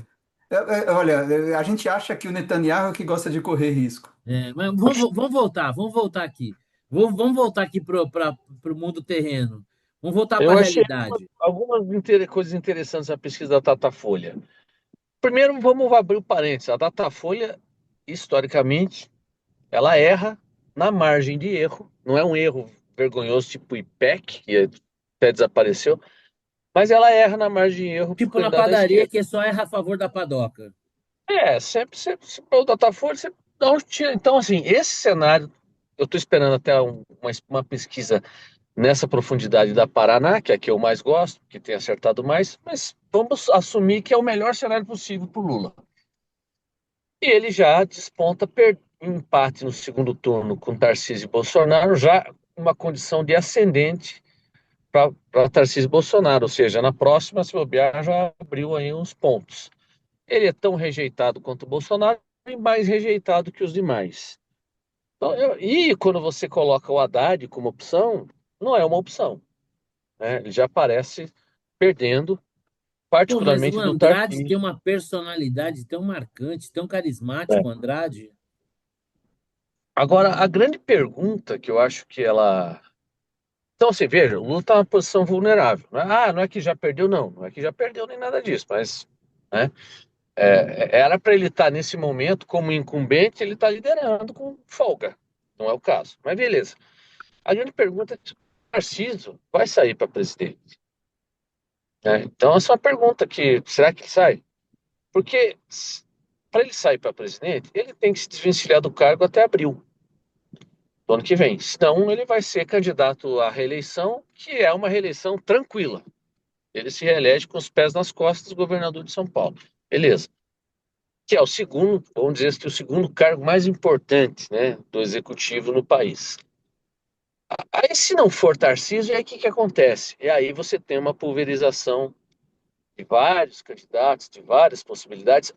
C: olha, a gente acha que o Netanyahu é o que gosta de correr risco.
A: Mas vamos voltar aqui. Vamos voltar aqui para o mundo terreno. Vamos voltar para
B: Eu
A: a
B: achei
A: realidade.
B: algumas coisas interessantes na pesquisa da Datafolha. Primeiro, vamos abrir o parênteses. A Datafolha, historicamente, ela erra na margem de erro. Não é um erro vergonhoso tipo o IPEC, que até desapareceu, mas ela erra na margem de erro para o
A: Tipo na
B: candidato à
A: padaria
B: esquerda.
A: que só erra a favor da padoca.
B: Sempre o Datafolha, sempre dá um tiro. Então, assim, esse cenário, eu estou esperando até uma pesquisa nessa profundidade da Paraná, que é a que eu mais gosto, que tem acertado mais, mas vamos assumir que é o melhor cenário possível para o Lula. E ele já desponta empate no segundo turno com Tarcísio e Bolsonaro, já uma condição de ascendente para Tarcísio e Bolsonaro, ou seja, na próxima, se bobear, já abriu aí uns pontos. Ele é tão rejeitado quanto o Bolsonaro e mais rejeitado que os demais. Então, e quando você coloca o Haddad como opção, não é uma opção, né? Ele já aparece perdendo,
A: Pô, mas o
B: particularmente do
A: Andrade tem
B: Tarcísio.
A: uma personalidade tão marcante, tão
B: Né?
A: carismático, o Andrade.
B: Agora, a grande pergunta que eu acho que ela. Então, assim, veja, o Lula está numa posição vulnerável. Né? Ah, não é que já perdeu, não. Não é que já perdeu nem nada disso, mas né, era para ele estar nesse momento como incumbente, ele está liderando com folga. Não é o caso. Mas beleza. A grande pergunta é se o Tarcísio vai sair para presidente. Né? Então, essa é uma pergunta que, será que ele sai? Porque para ele sair para presidente, ele tem que se desvencilhar do cargo até abril do ano que vem. Senão, ele vai ser candidato à reeleição, que é uma reeleição tranquila. Ele se reelege com os pés nas costas do governador de São Paulo. Beleza. Que é o segundo, vamos dizer assim, o segundo cargo mais importante, né, do executivo no país. Aí, se não for Tarcísio, aí o que, que acontece? E aí você tem uma pulverização de vários candidatos, de várias possibilidades,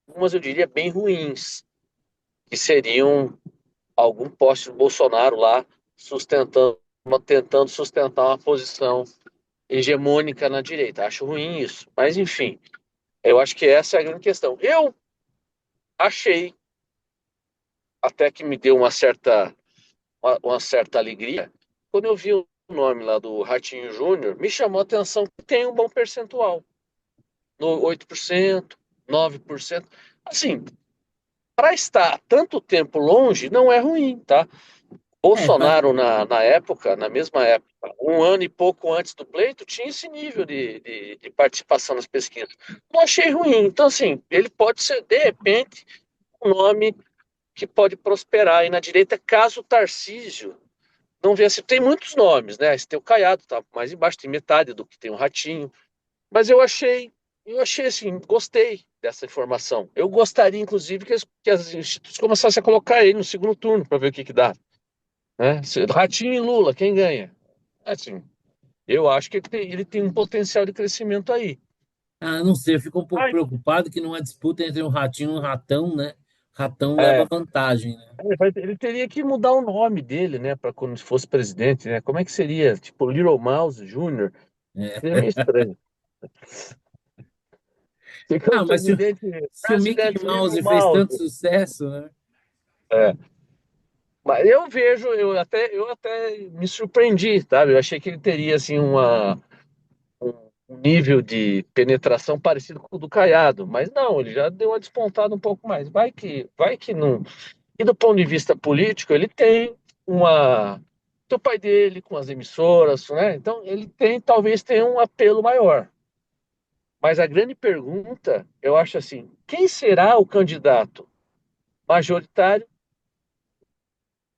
B: algumas eu diria bem ruins, que seriam algum poste do Bolsonaro lá sustentando, tentando sustentar uma posição hegemônica na direita. Acho ruim isso, mas enfim, eu acho que essa é a grande questão. Eu achei, até que me deu uma certa alegria, quando eu vi o nome lá do Ratinho Júnior, me chamou a atenção que tem um bom percentual, no 8%, 9%. Assim, para estar tanto tempo longe, não é ruim, tá?
A: É, pa-
B: Bolsonaro, na época, na mesma época, um ano e pouco antes do pleito, tinha esse nível de participação nas pesquisas. Não achei ruim. Então, assim, ele pode ser, de repente, um nome que pode prosperar aí na direita, caso o Tarcísio não viesse. Tem muitos nomes, né? Esse tem o Caiado, tá mais embaixo, tem metade do que tem o Ratinho. Mas eu achei assim, gostei dessa informação. Eu gostaria, inclusive, que as instituições começassem a colocar ele no segundo turno para ver o que que dá, né? Ratinho e Lula, quem ganha? Assim, eu acho que ele tem um potencial de crescimento aí.
A: não sei, eu fico um pouco
B: Ai,
A: preocupado que numa disputa entre um ratinho e um ratão, né? Ratão leva
B: é,
A: vantagem, né?
B: ele teria que mudar o nome dele, né, para quando fosse presidente, né? Como é que seria? Tipo, Little Mouse Júnior?
A: É.
B: Seria meio estranho. Fica o
A: Ah, mas
B: presidente,
A: se o Mickey
B: presidente Little
A: Mouse fez
B: Mouse.
A: tanto sucesso, né?
B: É. Mas eu vejo, eu até me surpreendi, sabe? Eu achei que ele teria assim um nível de penetração parecido com o do Caiado, mas não, ele já deu uma despontada um pouco mais. Vai que não. E do ponto de vista político, ele tem uma. O pai dele com as emissoras, né? Então ele tem, talvez tenha um apelo maior. Mas a grande pergunta, eu acho assim, quem será o candidato majoritário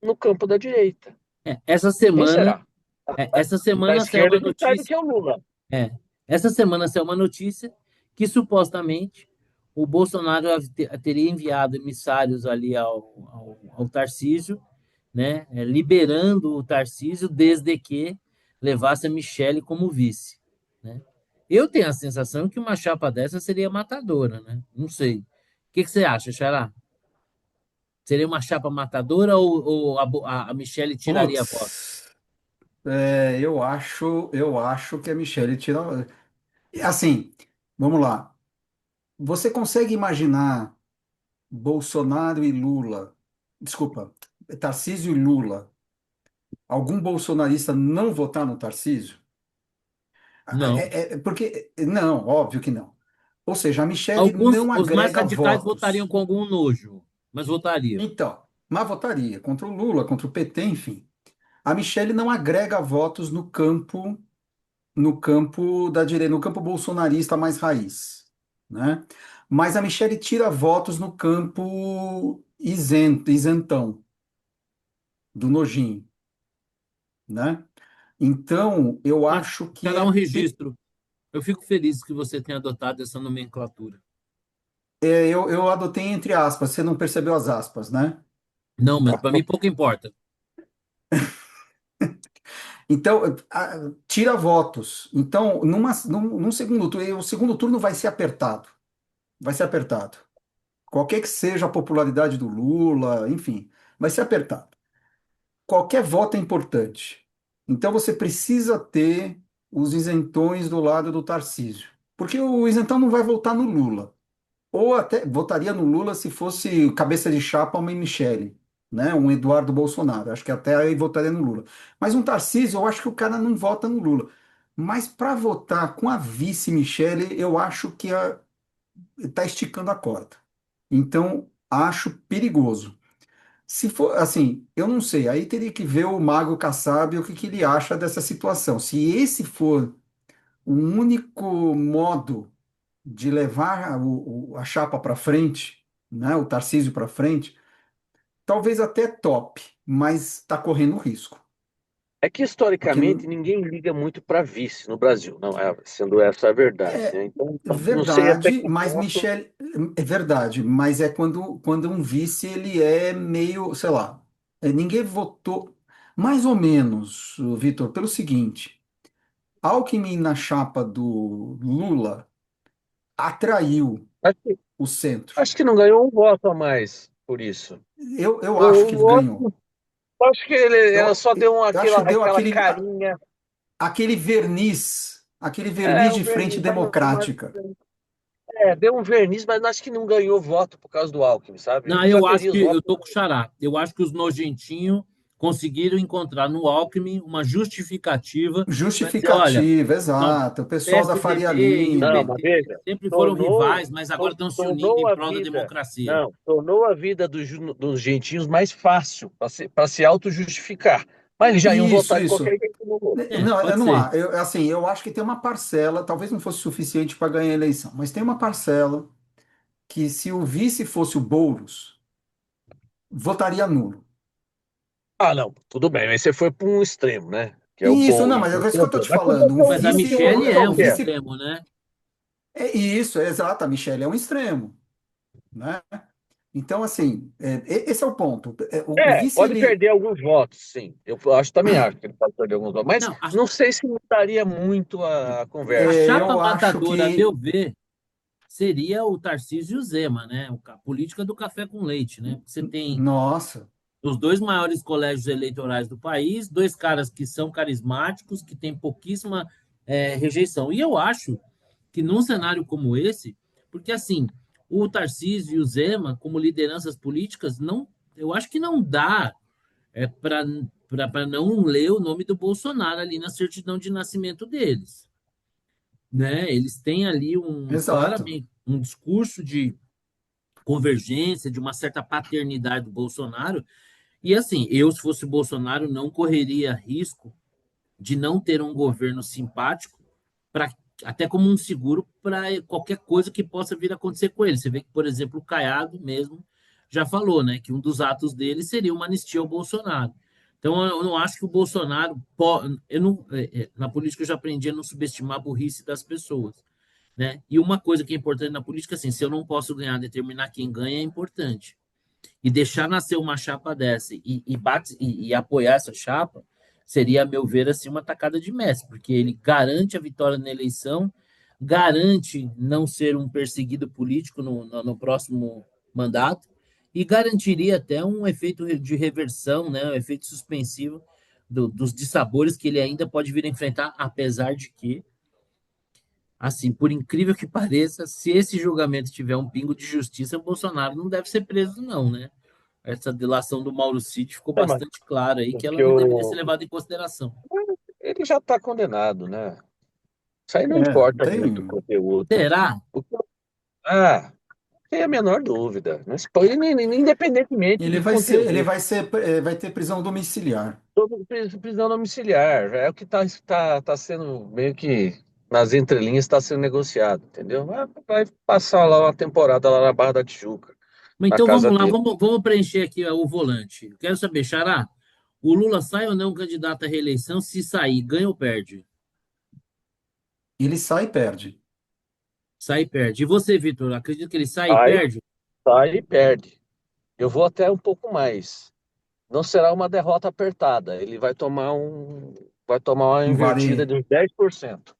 B: no campo da direita?
A: É,
B: Quem será?
A: essa
B: Da
A: semana saiu
B: esquerda
A: uma
B: a gente sabe
A: notícia.
B: que é o Lula.
A: É, essa semana saiu uma notícia que supostamente o Bolsonaro teria enviado emissários ali ao Tarcísio, né, liberando o Tarcísio desde que levasse a Michelle como vice, né? Eu tenho a sensação que uma chapa dessa seria matadora, né? Não sei. O que que você acha, Xará? Seria uma chapa matadora ou a Michelle tiraria voto?
C: Putz, eu acho que a Michelle tira. Assim, vamos lá. Você consegue imaginar Bolsonaro e Lula, desculpa, Tarcísio e Lula, algum bolsonarista não votar no Tarcísio?
A: Não.
C: Porque, não, óbvio que não. Ou seja, a Michelle
A: Alguns,
C: não
A: os mais
C: agrega
A: radicais votariam
C: votos.
A: com algum nojo, mas votariam.
C: Então, mas votaria contra o Lula, contra o PT, enfim. A Michelle não agrega votos no campo da direita, no campo bolsonarista mais raiz, né? Mas a Michelle tira votos no campo isentão, do nojinho, né? Então, eu
A: Mas
C: acho que
A: será um registro. Eu fico feliz que você tenha adotado essa nomenclatura.
C: eu adotei entre aspas, você não percebeu as aspas, né?
A: Não, mas para mim pouco importa.
C: Então, tira votos. Então, num segundo turno, o segundo turno vai ser apertado. Vai ser apertado. Qualquer que seja a popularidade do Lula, enfim, vai ser apertado. Qualquer voto é importante. Então você precisa ter os isentões do lado do Tarcísio. Porque o isentão não vai votar no Lula. Ou até votaria no Lula se fosse cabeça de chapa uma Michele, né? Um Eduardo Bolsonaro. Acho que até aí votaria no Lula. Mas um Tarcísio, eu acho que o cara não vota no Lula. Mas para votar com a vice Michele, eu acho que está esticando a corda. Então, acho perigoso. Se for assim, eu não sei, aí teria que ver o Mago Kassab o que, que ele acha dessa situação. Se esse for o único modo de levar a chapa para frente, né, o Tarcísio para frente, talvez até top, mas está correndo risco.
B: É que
C: Porque
B: historicamente ninguém liga muito para vice no Brasil, não é? Sendo essa a verdade,
C: é
B: né? Então, não sei até
C: verdade,
B: que
C: mas
B: ponto.
C: Michel, é verdade, mas é quando um vice ele é meio, sei lá, ninguém votou, mais ou menos, Vitor, pelo seguinte. Alckmin na chapa do Lula atraiu
B: Acho que,
C: o centro.
B: acho que não ganhou um voto a mais. por isso.
C: Eu acho que ele
B: Eu,
C: ganhou.
B: eu acho que ela
C: Eu,
B: só deu
C: eu acho que deu
B: aquela carinha.
C: aquele verniz
B: É,
C: de
B: um
C: frente
B: verniz,
C: democrática.
B: deu um verniz, mas acho que não ganhou voto por causa do Alckmin, sabe?
A: Não,
B: Ele já
A: eu acho
B: teria
A: que
B: os
A: eu
B: votos.
A: tô com o Xará. Eu acho que os nojentinhos conseguiram encontrar no Alckmin uma justificativa para dizer, olha,
C: Justificativa,
A: não,
C: exato. O pessoal da Faria
A: PSDB e o
C: Lima.
B: Não, mas
A: PT
B: veja,
A: sempre foram
B: tornou,
A: rivais, mas agora estão se unindo
B: tornou
A: em
B: a
A: prol da
B: vida,
A: democracia.
B: não, tornou a vida dos gentios mais fácil para se auto-justificar. Mas eles já iam
C: Isso,
B: votar de
C: isso.
B: qualquer jeito no Lula.
C: Não,
A: Pode
C: não
A: ser.
C: há. Assim, eu acho que tem uma parcela, talvez não fosse suficiente para ganhar a eleição, mas tem uma parcela que, se o vice fosse o Boulos, votaria nulo.
B: Ah, não, tudo bem, mas você foi para um extremo, né? Que é o
C: Isso, não,
B: Boulos.
C: mas é isso que eu estou te
B: Mas podia
C: falando.
B: ser
C: O
A: Mas a
C: vice,
B: um
A: Michelle é
C: o
A: um
B: qualquer.
C: vice
A: extremo, né?
C: é isso, é exato. A Michelle é um extremo, né? Então, assim, esse é o ponto. O vice,
B: Pode
C: ele.
B: perder alguns votos, sim. Eu também acho que ele pode perder alguns votos, mas
A: Não,
B: não sei se mudaria muito a
A: a
B: conversa.
A: chapa
C: Eu acho
A: matadora, a meu
C: que.
A: ver, seria o Tarcísio e o Zema, né? A política do café com leite, né? Você tem
C: Nossa,
A: os dois maiores colégios eleitorais do país, dois caras que são carismáticos, que têm pouquíssima rejeição. E eu acho que num cenário como esse, porque assim, o Tarcísio e o Zema, como lideranças políticas, não, eu acho que não dá para não ler o nome do Bolsonaro ali na certidão de nascimento deles, né? Eles têm ali
C: exato.
A: claramente um discurso de convergência, de uma certa paternidade do Bolsonaro. E assim, eu, se fosse o Bolsonaro, não correria risco de não ter um governo simpático, para até como um seguro para qualquer coisa que possa vir a acontecer com ele. Você vê que, por exemplo, o Caiado mesmo já falou, né, que um dos atos dele seria uma anistia ao Bolsonaro. Então, eu não acho que o Bolsonaro. Eu não, na política, eu já aprendi a não subestimar a burrice das pessoas. Né? E uma coisa que é importante na política, assim, se eu não posso ganhar, determinar quem ganha é importante. E deixar nascer uma chapa dessa e apoiar essa chapa seria, a meu ver, assim, uma tacada de mestre, porque ele garante a vitória na eleição, garante não ser um perseguido político no próximo mandato e garantiria até um efeito de reversão, né, um efeito suspensivo dos dissabores que ele ainda pode vir a enfrentar, apesar de que, assim, por incrível que pareça, se esse julgamento tiver um pingo de justiça, o Bolsonaro não deve ser preso, não, né? Essa delação do Mauro Cid ficou
B: Mas
A: bastante clara aí que ela
B: porque
A: não deveria ser levada em consideração.
B: ele já está condenado, né? Isso aí não
C: Não
B: importa muito o
C: tem.
B: conteúdo.
A: Será?
B: O que- Ah, tem a menor dúvida. Não se pode, independentemente
C: Ele
B: de
C: vai ser, ele
B: conteúdo.
C: vai ser, vai ter prisão domiciliar.
B: Todo prisão domiciliar, é o que tá sendo meio que nas entrelinhas está sendo negociado, entendeu? Vai passar lá uma temporada lá na Barra da Tijuca,
A: Mas
B: na
A: então
B: casa
A: vamos lá,
B: dele.
A: vamos preencher aqui o volante. Quero saber, Xará, o Lula sai ou não candidato à reeleição? Se sair, ganha ou perde?
C: Ele sai e perde.
A: Sai e perde. E você, Vitor, acredita que ele sai e
B: Aí,
A: perde?
B: aí perde. Eu vou até um pouco mais. Não será uma derrota apertada. Ele vai tomar uma
C: Um
B: invertida
C: vareio.
B: de uns 10%.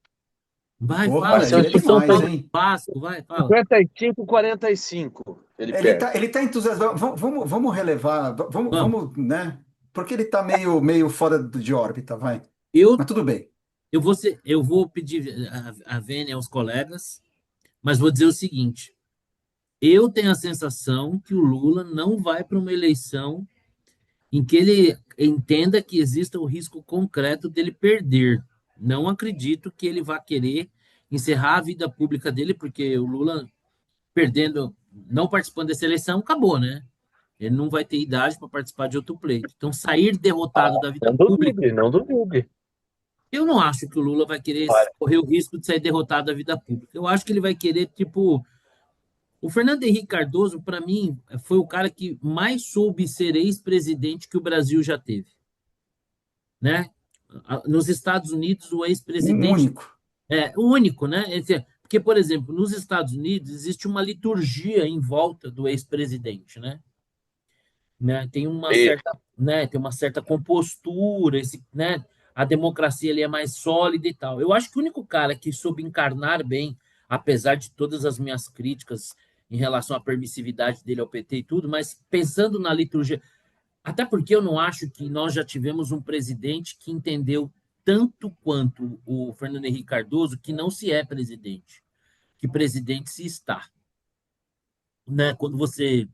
A: Vai,
B: Vai
A: fala,
C: Opa,
B: ser
A: é
B: uns
C: ele é
A: tipo São
B: 50,
C: demais,
A: Paulo
C: hein?
A: Vasco, vai, fala.
B: 55-45 ele perde.
C: Ele tá entusiasmado. Vamos relevar,
A: Vamos.
C: né? Porque ele tá meio fora de órbita, vai.
A: Eu,
C: Mas tudo bem.
A: eu vou pedir a vênia aos colegas, mas vou dizer o seguinte: eu tenho a sensação que o Lula não vai para uma eleição em que ele entenda que exista o risco concreto dele perder. Não acredito que ele vá querer encerrar a vida pública dele, porque o Lula perdendo, não participando dessa eleição, acabou, né? Ele não vai ter idade para participar de outro pleito. Então, sair derrotado da vida
B: Não
A: pública,
B: duvide, não duvide.
A: eu não acho que o Lula vai querer
B: Olha,
A: correr o risco de sair derrotado da vida pública. Eu acho que ele vai querer, tipo, o Fernando Henrique Cardoso, para mim, foi o cara que mais soube ser ex-presidente que o Brasil já teve, né? Nos Estados Unidos, o
C: Um
A: ex-presidente
C: único.
A: é o único, né? Porque, por exemplo, nos Estados Unidos existe uma liturgia em volta do ex-presidente, né?
B: e,
A: Tem uma certa compostura, né? A democracia ali é mais sólida e tal. Eu acho que o único cara que soube encarnar bem, apesar de todas as minhas críticas em relação à permissividade dele ao PT e tudo, mas pensando na liturgia, até porque eu não acho que nós já tivemos um presidente que entendeu tanto quanto o Fernando Henrique Cardoso que não se é presidente, que presidente se está, né? Quando você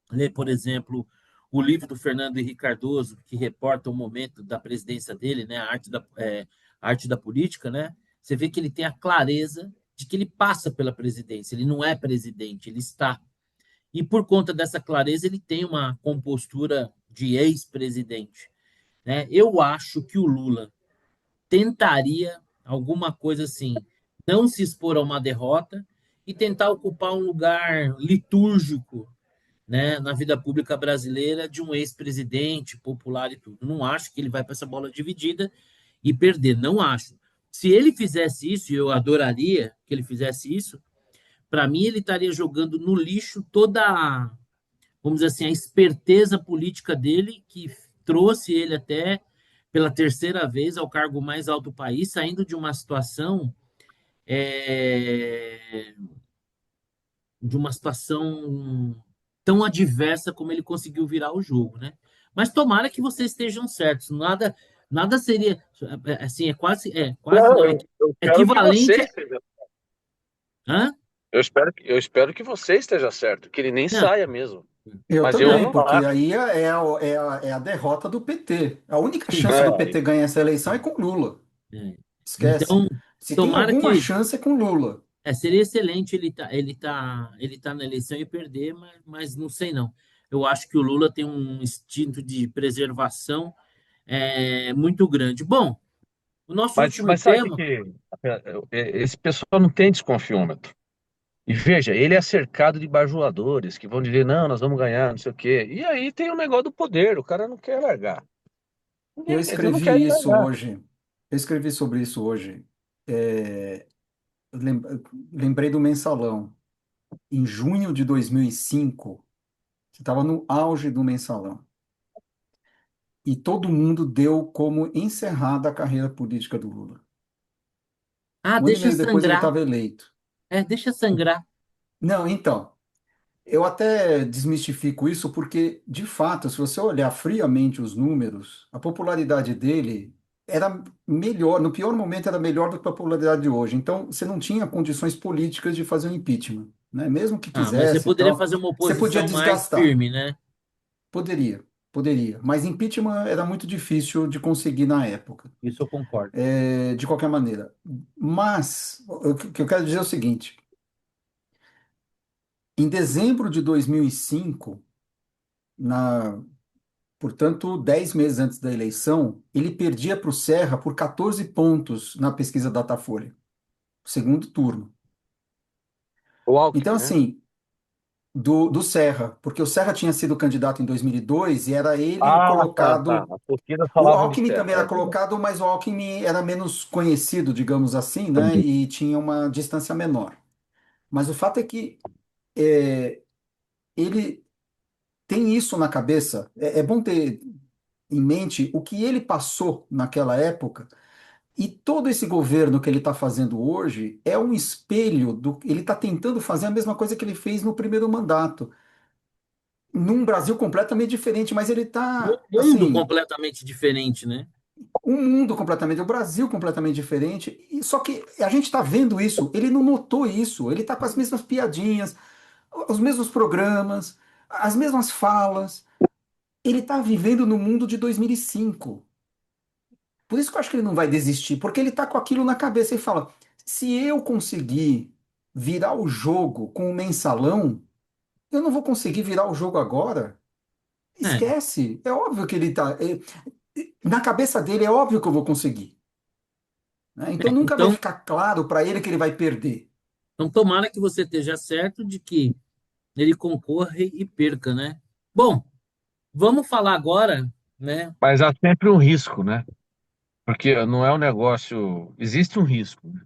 A: lê, por exemplo, o livro do Fernando Henrique Cardoso, que reporta o momento da presidência dele, né, a arte da política, né, você vê que ele tem a clareza de que ele passa pela presidência, ele não é presidente, ele está. E por conta dessa clareza, ele tem uma compostura de ex-presidente, né? Eu acho que o Lula tentaria alguma coisa assim, não se expor a uma derrota e tentar ocupar um lugar litúrgico, né, na vida pública brasileira de um ex-presidente popular e tudo. Não acho que ele vai para essa bola dividida e perder, não acho. Se ele fizesse isso, e eu adoraria que ele fizesse isso, para mim ele estaria jogando no lixo toda a, vamos dizer assim, a esperteza política dele que trouxe ele até pela terceira vez ao cargo mais alto do país, saindo de uma situação é, de uma situação tão adversa como ele conseguiu virar o jogo, né? Mas tomara que vocês estejam certos. Nada seria assim, quase
B: Não,
A: não,
B: eu espero que você
A: equivalente.
B: esteja.
A: Hã?
B: Eu espero que você esteja certo, que ele nem
A: Não.
B: saia mesmo.
C: Eu
B: Mas eu
C: também,
B: não
C: porque
B: acho.
C: aí é a derrota do PT. A única chance do
B: É,
C: PT ganhar essa eleição é com Lula.
A: É.
C: Esquece.
A: Então,
C: Se tem
A: tomara
C: alguma
A: que
C: chance é com Lula.
A: seria excelente ele tá na eleição e perder, mas não sei não. Eu acho que o Lula tem um instinto de preservação muito grande. Bom, o nosso último
B: mas sabe o
A: tema.
B: que? Esse pessoal não tem desconfiômetro. E veja, ele é cercado de bajuladores que vão dizer, não, nós vamos ganhar, não sei o quê. E aí tem o negócio do poder, o cara não quer largar.
C: Eu
B: Eles não querem
C: escrevi isso
B: largar.
C: hoje. Eu escrevi sobre isso hoje. Eu lembrei do Mensalão. Em junho de 2005, você estava no auge do Mensalão. E todo mundo deu como encerrada a carreira política do Lula.
A: Ah,
C: Um ano e
A: deixa
C: meio depois ele
A: sangrar.
C: estava eleito.
A: Deixa sangrar.
C: Não, então, eu até desmistifico isso porque, de fato, se você olhar friamente os números, a popularidade dele era melhor, no pior momento era melhor do que a popularidade de hoje. Então, você não tinha condições políticas de fazer um impeachment, né? Mesmo que
A: Ah, mas você
C: quisesse e
A: poderia
C: tal,
A: fazer uma
C: você podia
A: oposição mais
C: desgastar.
A: firme, né?
C: Poderia, poderia. Mas impeachment era muito difícil de conseguir na época,
A: Isso eu concordo.
C: de qualquer maneira. Mas, o que eu quero dizer é o seguinte: em dezembro de 2005, portanto, 10 meses antes da eleição, ele perdia para o Serra por 14 pontos na pesquisa Datafolha, segundo turno.
B: O
C: Então,
B: Alckmin, né?
C: assim, do Serra, porque o Serra tinha sido candidato em 2002 e era ele o
B: Ah, tá, tá.
C: colocado.
B: As pesquisas
C: O
B: falavam de
C: Alckmin
B: Serra,
C: também era
B: é verdade.
C: colocado, mas o Alckmin era menos conhecido, digamos assim, né?
B: Entendi.
C: E tinha uma distância menor. Mas o fato é que é, ele tem isso na cabeça. É bom ter em mente o que ele passou naquela época. E todo esse governo que ele está fazendo hoje é um espelho do. Ele está tentando fazer a mesma coisa que ele fez no primeiro mandato, num Brasil completamente diferente, mas ele
A: Num
C: está,
A: mundo
C: assim,
A: completamente diferente, né?
C: um mundo completamente, o Brasil completamente diferente. E só que a gente está vendo isso, ele não notou isso, ele está com as mesmas piadinhas, os mesmos programas, as mesmas falas. Ele está vivendo no mundo de 2005. Por isso que eu acho que ele não vai desistir, porque ele está com aquilo na cabeça e fala: se eu conseguir virar o jogo com o mensalão, eu não vou conseguir virar o jogo agora.
A: É,
C: Esquece. É óbvio que ele está. Na cabeça dele é óbvio que eu vou conseguir, né? Então nunca vai
A: então,
C: ficar claro para ele que ele vai perder.
A: então tomara que você esteja certo de que ele concorre e perca, né? Bom, vamos falar agora, né?
B: Mas há sempre um risco, né? Porque não é um negócio. Existe um risco, né?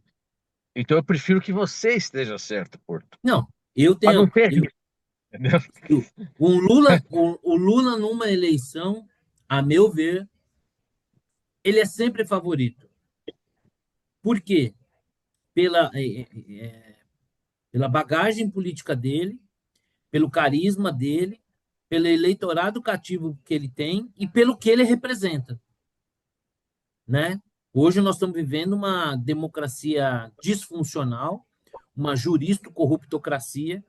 B: Então eu prefiro que você esteja certo, Porto.
A: Não, eu
B: Para não
A: tenho.
B: ter risco, entendeu?
A: O Lula numa eleição, a meu ver, ele é sempre favorito. Por quê? Pela, pela bagagem política dele, pelo carisma dele, pelo eleitorado cativo que ele tem e pelo que ele representa, né? Hoje nós estamos vivendo uma democracia disfuncional, uma juristo-corruptocracia,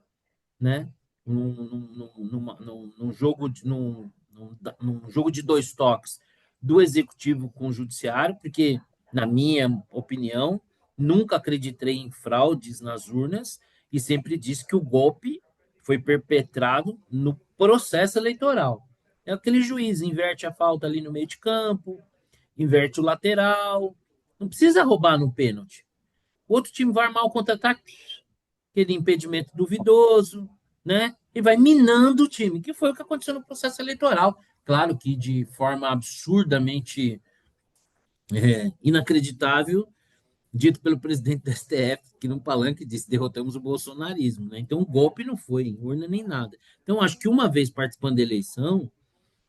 A: né? Num jogo num jogo de dois toques do executivo com o judiciário, porque, na minha opinião, nunca acreditei em fraudes nas urnas e sempre disse que o golpe foi perpetrado no processo eleitoral. É aquele juiz inverte a falta ali no meio de campo, inverte o lateral, não precisa roubar no pênalti. O outro time vai armar o contra-ataque, aquele impedimento duvidoso, né? E vai minando o time, que foi o que aconteceu no processo eleitoral. Claro que de forma absurdamente inacreditável, dito pelo presidente do STF, que num palanque disse derrotamos o bolsonarismo. Né? Então, o golpe não foi em urna nem nada. Então, acho que uma vez participando da eleição,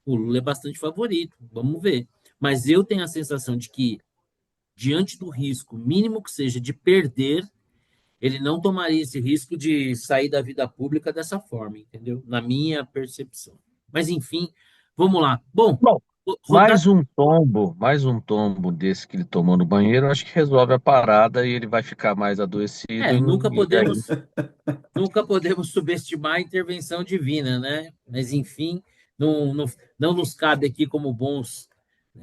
A: o Lula é bastante favorito. Vamos ver. Mas eu tenho a sensação de que, diante do risco mínimo que seja de perder, ele não tomaria esse risco de sair da vida pública dessa forma, entendeu? Na minha percepção. Mas, enfim, vamos lá. Bom,
B: Bom,
A: rodada.
B: mais um tombo desse que ele tomou no banheiro, acho que resolve a parada e ele vai ficar mais adoecido
A: É,
B: e aí
A: nunca podemos subestimar a intervenção divina, né? Mas, enfim, não nos cabe aqui, como bons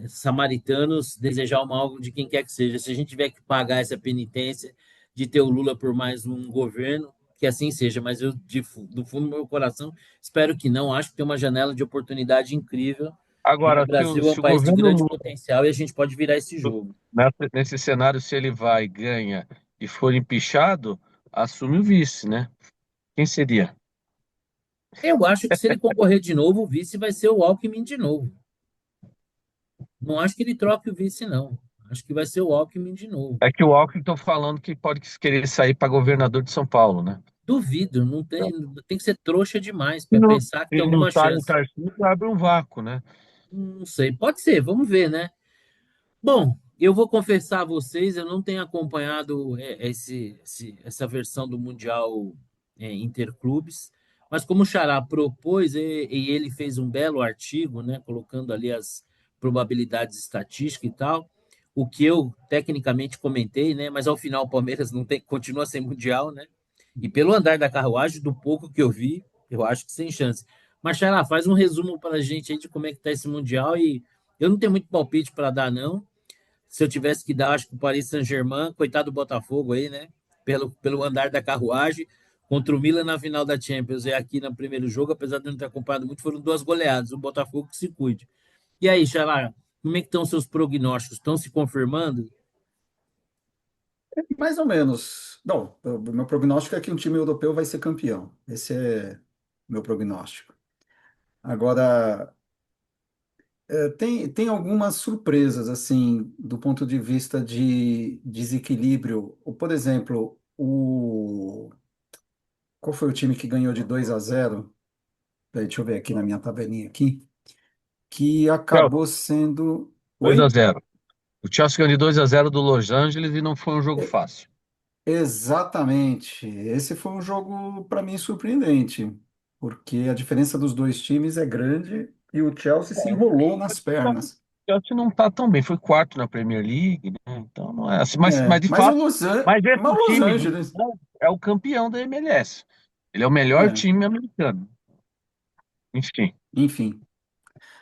A: samaritanos, desejar o mal de quem quer que seja. Se a gente tiver que pagar essa penitência de ter o Lula por mais um governo, que assim seja. Mas eu, do fundo do meu coração, espero que não. Acho que tem uma janela de oportunidade incrível e que o
B: agora
A: Brasil é um
B: se o
A: país de
B: governo
A: grande
B: Lula,
A: potencial e a gente pode virar esse jogo.
B: nesse cenário, se ele vai, ganha e for empichado, assume o vice, né? Quem seria?
A: Eu acho que se ele concorrer de novo, o vice vai ser o Alckmin de novo. Não acho que ele troque o vice, não. Acho que vai ser o Alckmin de novo.
B: É que o Alckmin estão falando que pode querer sair para governador de São Paulo, né?
A: Duvido, não tem, tem que ser trouxa demais
B: Se
A: para
B: não,
A: pensar que
B: se
A: tem
B: não
A: alguma
B: sai o
A: chance.
B: Tarcísio, abre um vácuo, né?
A: Não sei, pode ser, vamos ver, né? Bom, eu vou confessar a vocês, eu não tenho acompanhado essa versão do Mundial Interclubes, mas como o Xará propôs, e ele fez um belo artigo, né, colocando ali as probabilidades estatísticas e tal, o que eu tecnicamente comentei, né, mas ao final o Palmeiras não tem, continua sem Mundial, né? E pelo andar da carruagem, do pouco que eu vi, eu acho que sem chance. Mas, Xará, faz um resumo para a gente aí de como é que tá esse Mundial e eu não tenho muito palpite para dar, não. Se eu tivesse que dar, acho que o Paris Saint-Germain, coitado do Botafogo aí, né? Pelo andar da carruagem, contra o Milan na final da Champions e aqui no primeiro jogo, apesar de eu não ter acompanhado muito, foram duas goleadas. O Botafogo que se cuide. E aí, Xará, como é que estão os seus prognósticos? Estão se confirmando?
C: Mais ou menos. Não, o meu prognóstico é que um time europeu vai ser campeão. Esse é o meu prognóstico. Agora, tem algumas surpresas, assim, do ponto de vista de desequilíbrio. Por exemplo, qual foi o time que ganhou de 2-0? Deixa eu ver aqui na minha tabelinha aqui. Que
B: Chelsea,
C: acabou sendo.
B: 2 a
C: Oi?
B: 0. O Chelsea ganhou de 2-0 do Los Angeles e não foi um jogo
C: É,
B: fácil.
C: exatamente. Esse foi um jogo, para mim, surpreendente, porque a diferença dos dois times é grande e o Chelsea se enrolou nas
B: O
C: pernas.
B: Chelsea não está tão bem, foi quarto na Premier League, né? Então não é assim, mas de
C: Mas
B: fato, mas
C: Mas
B: esse
C: o Los
B: time
C: Angeles.
B: é o campeão da MLS. Ele é o melhor
C: É,
B: time americano. Enfim.
C: enfim.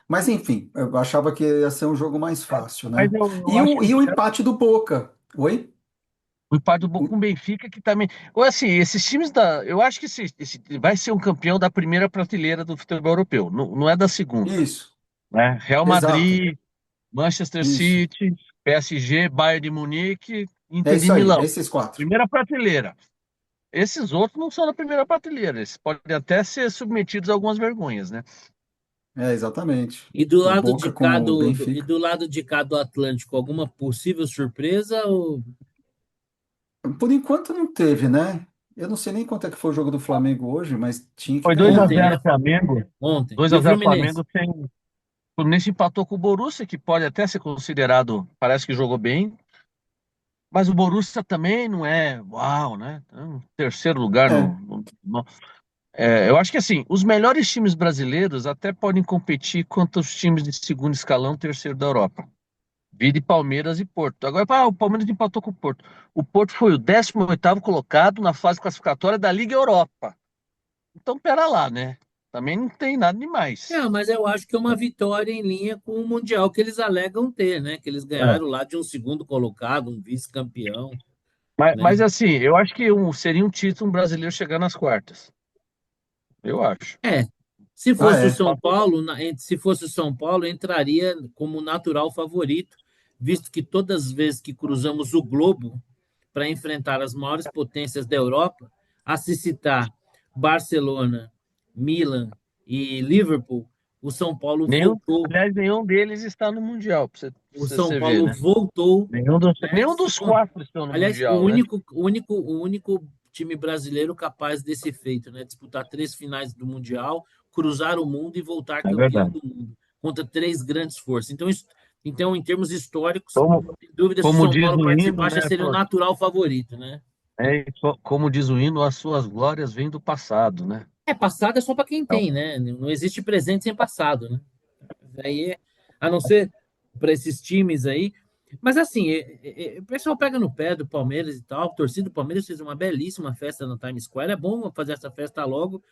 C: Mas enfim, eu achava que ia ser um jogo mais fácil,
B: Mas
C: né?
B: eu
C: E
B: acho
C: o,
B: que o
C: e o
B: Chelsea,
C: empate do Boca. Oi?
B: o empate do Boca
C: O-
B: com o Benfica, que também. Ou assim, esses times da. Eu acho que esse vai ser um campeão da primeira prateleira do futebol europeu, não é da segunda.
C: Isso,
B: Né? Real
C: exato.
B: Madrid, Manchester
C: Isso.
B: City, PSG, Bayern de Munique,
C: É
B: Inter de
C: isso aí,
B: Milão.
C: esses quatro.
B: Primeira prateleira. Esses outros não são da primeira prateleira, eles podem até ser submetidos a algumas vergonhas, né?
C: É, exatamente.
A: E do
C: O
A: lado de
C: Boca
A: cá
C: com o
A: e
C: Benfica.
A: do lado de cá do Atlântico, alguma possível surpresa ou
C: Por enquanto não teve, né? Eu não sei nem quanto é que foi o jogo do Flamengo hoje, mas tinha que
B: Foi dois a
C: ganhar,
A: ontem,
C: né?
B: zero
A: né?
B: Flamengo.
A: Ontem.
B: dois
A: E
B: a
A: o
B: zero
A: Fluminense?
B: Flamengo sem. O Fluminense empatou com o Borussia, que pode até ser considerado, parece que jogou bem, mas o Borussia também não é uau, né? É um terceiro lugar
C: É,
B: eu acho que assim, os melhores times brasileiros até podem competir contra os times de segundo escalão, terceiro da Europa. Vide Palmeiras e Porto. Agora, o Palmeiras empatou com o Porto. O Porto foi o 18º colocado na fase classificatória da Liga Europa. Então, pera lá, né? Também não tem nada demais.
A: Mas eu acho que é uma vitória em linha com o Mundial que eles alegam ter, né? Que eles
B: É.
A: ganharam lá de um segundo colocado, um vice-campeão,
B: Mas,
A: né?
B: assim, eu acho que seria um título um brasileiro chegar nas quartas. Eu acho.
A: É, se
C: ah,
A: fosse o
C: é.
A: São Paulo, se fosse o São Paulo, entraria como natural favorito, visto que todas as vezes que cruzamos o globo para enfrentar as maiores potências da Europa, a se citar Barcelona, Milan e Liverpool, o São Paulo
B: Nenhum,
A: voltou.
B: aliás, nenhum deles está no Mundial, pra
A: O São
B: você ver,
A: Paulo
B: né?
A: voltou, né?
B: Nenhum dos quatro estão no
A: Aliás, o
B: Mundial, né?
A: único, o único, o único time brasileiro capaz desse feito, né? Disputar três finais do Mundial, cruzar o mundo e voltar
B: É
A: campeão
B: verdade.
A: do mundo contra três grandes forças. Então, em termos históricos,
B: Como,
A: sem dúvida, se o
B: como
A: São
B: diz
A: Paulo
B: o hino,
A: participar, já
B: né,
A: seria o
B: pô?
A: natural favorito, né?
B: Como diz o hino, as suas glórias vêm do passado, né?
A: Passado é só para quem
B: Então,
A: tem, né? Não existe presente sem passado, né? Aí, a não ser para esses times aí. Mas assim, o pessoal pega no pé do Palmeiras e tal. A torcida do Palmeiras fez uma belíssima festa na Times Square. É bom fazer essa festa logo,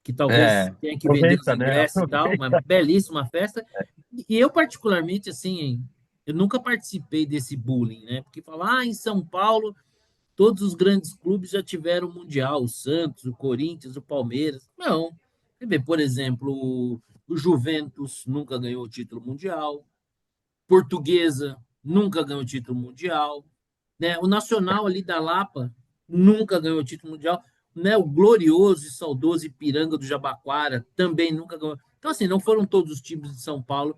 A: que talvez tenha que vender os
B: aproveita, né?
A: ingressos e tal. Uma
B: Aproveita.
A: belíssima festa. E eu, particularmente, assim, eu nunca participei desse bullying, né? Porque falar, em São Paulo, todos os grandes clubes já tiveram Mundial. O Santos, o Corinthians, o Palmeiras. Não. Você vê, por exemplo, o Juventus nunca ganhou o título mundial. Portuguesa nunca ganhou o título mundial, né? O Nacional ali da Lapa nunca ganhou o título mundial, né? O glorioso e saudoso Ipiranga do Jabaquara também nunca ganhou. Então, assim, não foram todos os times de São Paulo,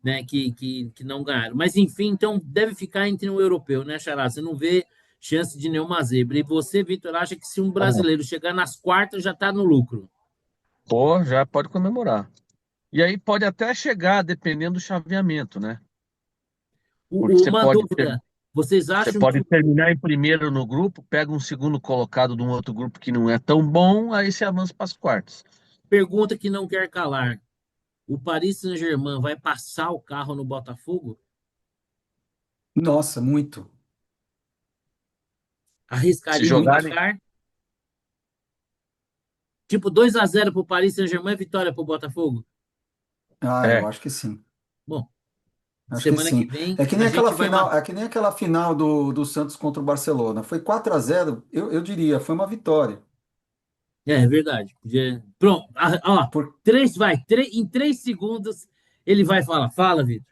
A: né, que não ganharam. Mas, enfim, então deve ficar entre um europeu, né, Xará? Você não vê chance de nenhuma zebra. E você, Vitor, acha que se um brasileiro chegar nas quartas já está no lucro?
B: Pô, já pode comemorar. E aí pode até chegar, dependendo do chaveamento, né? Porque
A: Uma dúvida. Vocês
B: você
A: acham que
B: pode terminar em primeiro no grupo, pega um segundo colocado de um outro grupo que não é tão bom, aí você avança para as quartas.
A: pergunta que não quer calar? O Paris Saint-Germain vai passar o carro no Botafogo?
C: Nossa, muito.
B: Se
A: Arriscaria um
B: jogarem,
A: placar? Tipo 2-0 para o Paris Saint-Germain, vitória para o Botafogo?
C: Ah, eu
B: é,
C: acho que sim.
A: Bom,
C: Acho que
A: semana que
C: sim.
A: vem
C: É que nem
A: a
C: aquela
A: gente vai
C: final,
A: matar.
C: é que nem aquela final do Santos contra o Barcelona. Foi 4-0. Eu diria, foi uma vitória.
A: É verdade. Pronto. Ó,
C: Por...
A: em 3 segundos ele vai falar. Fala, Vitor.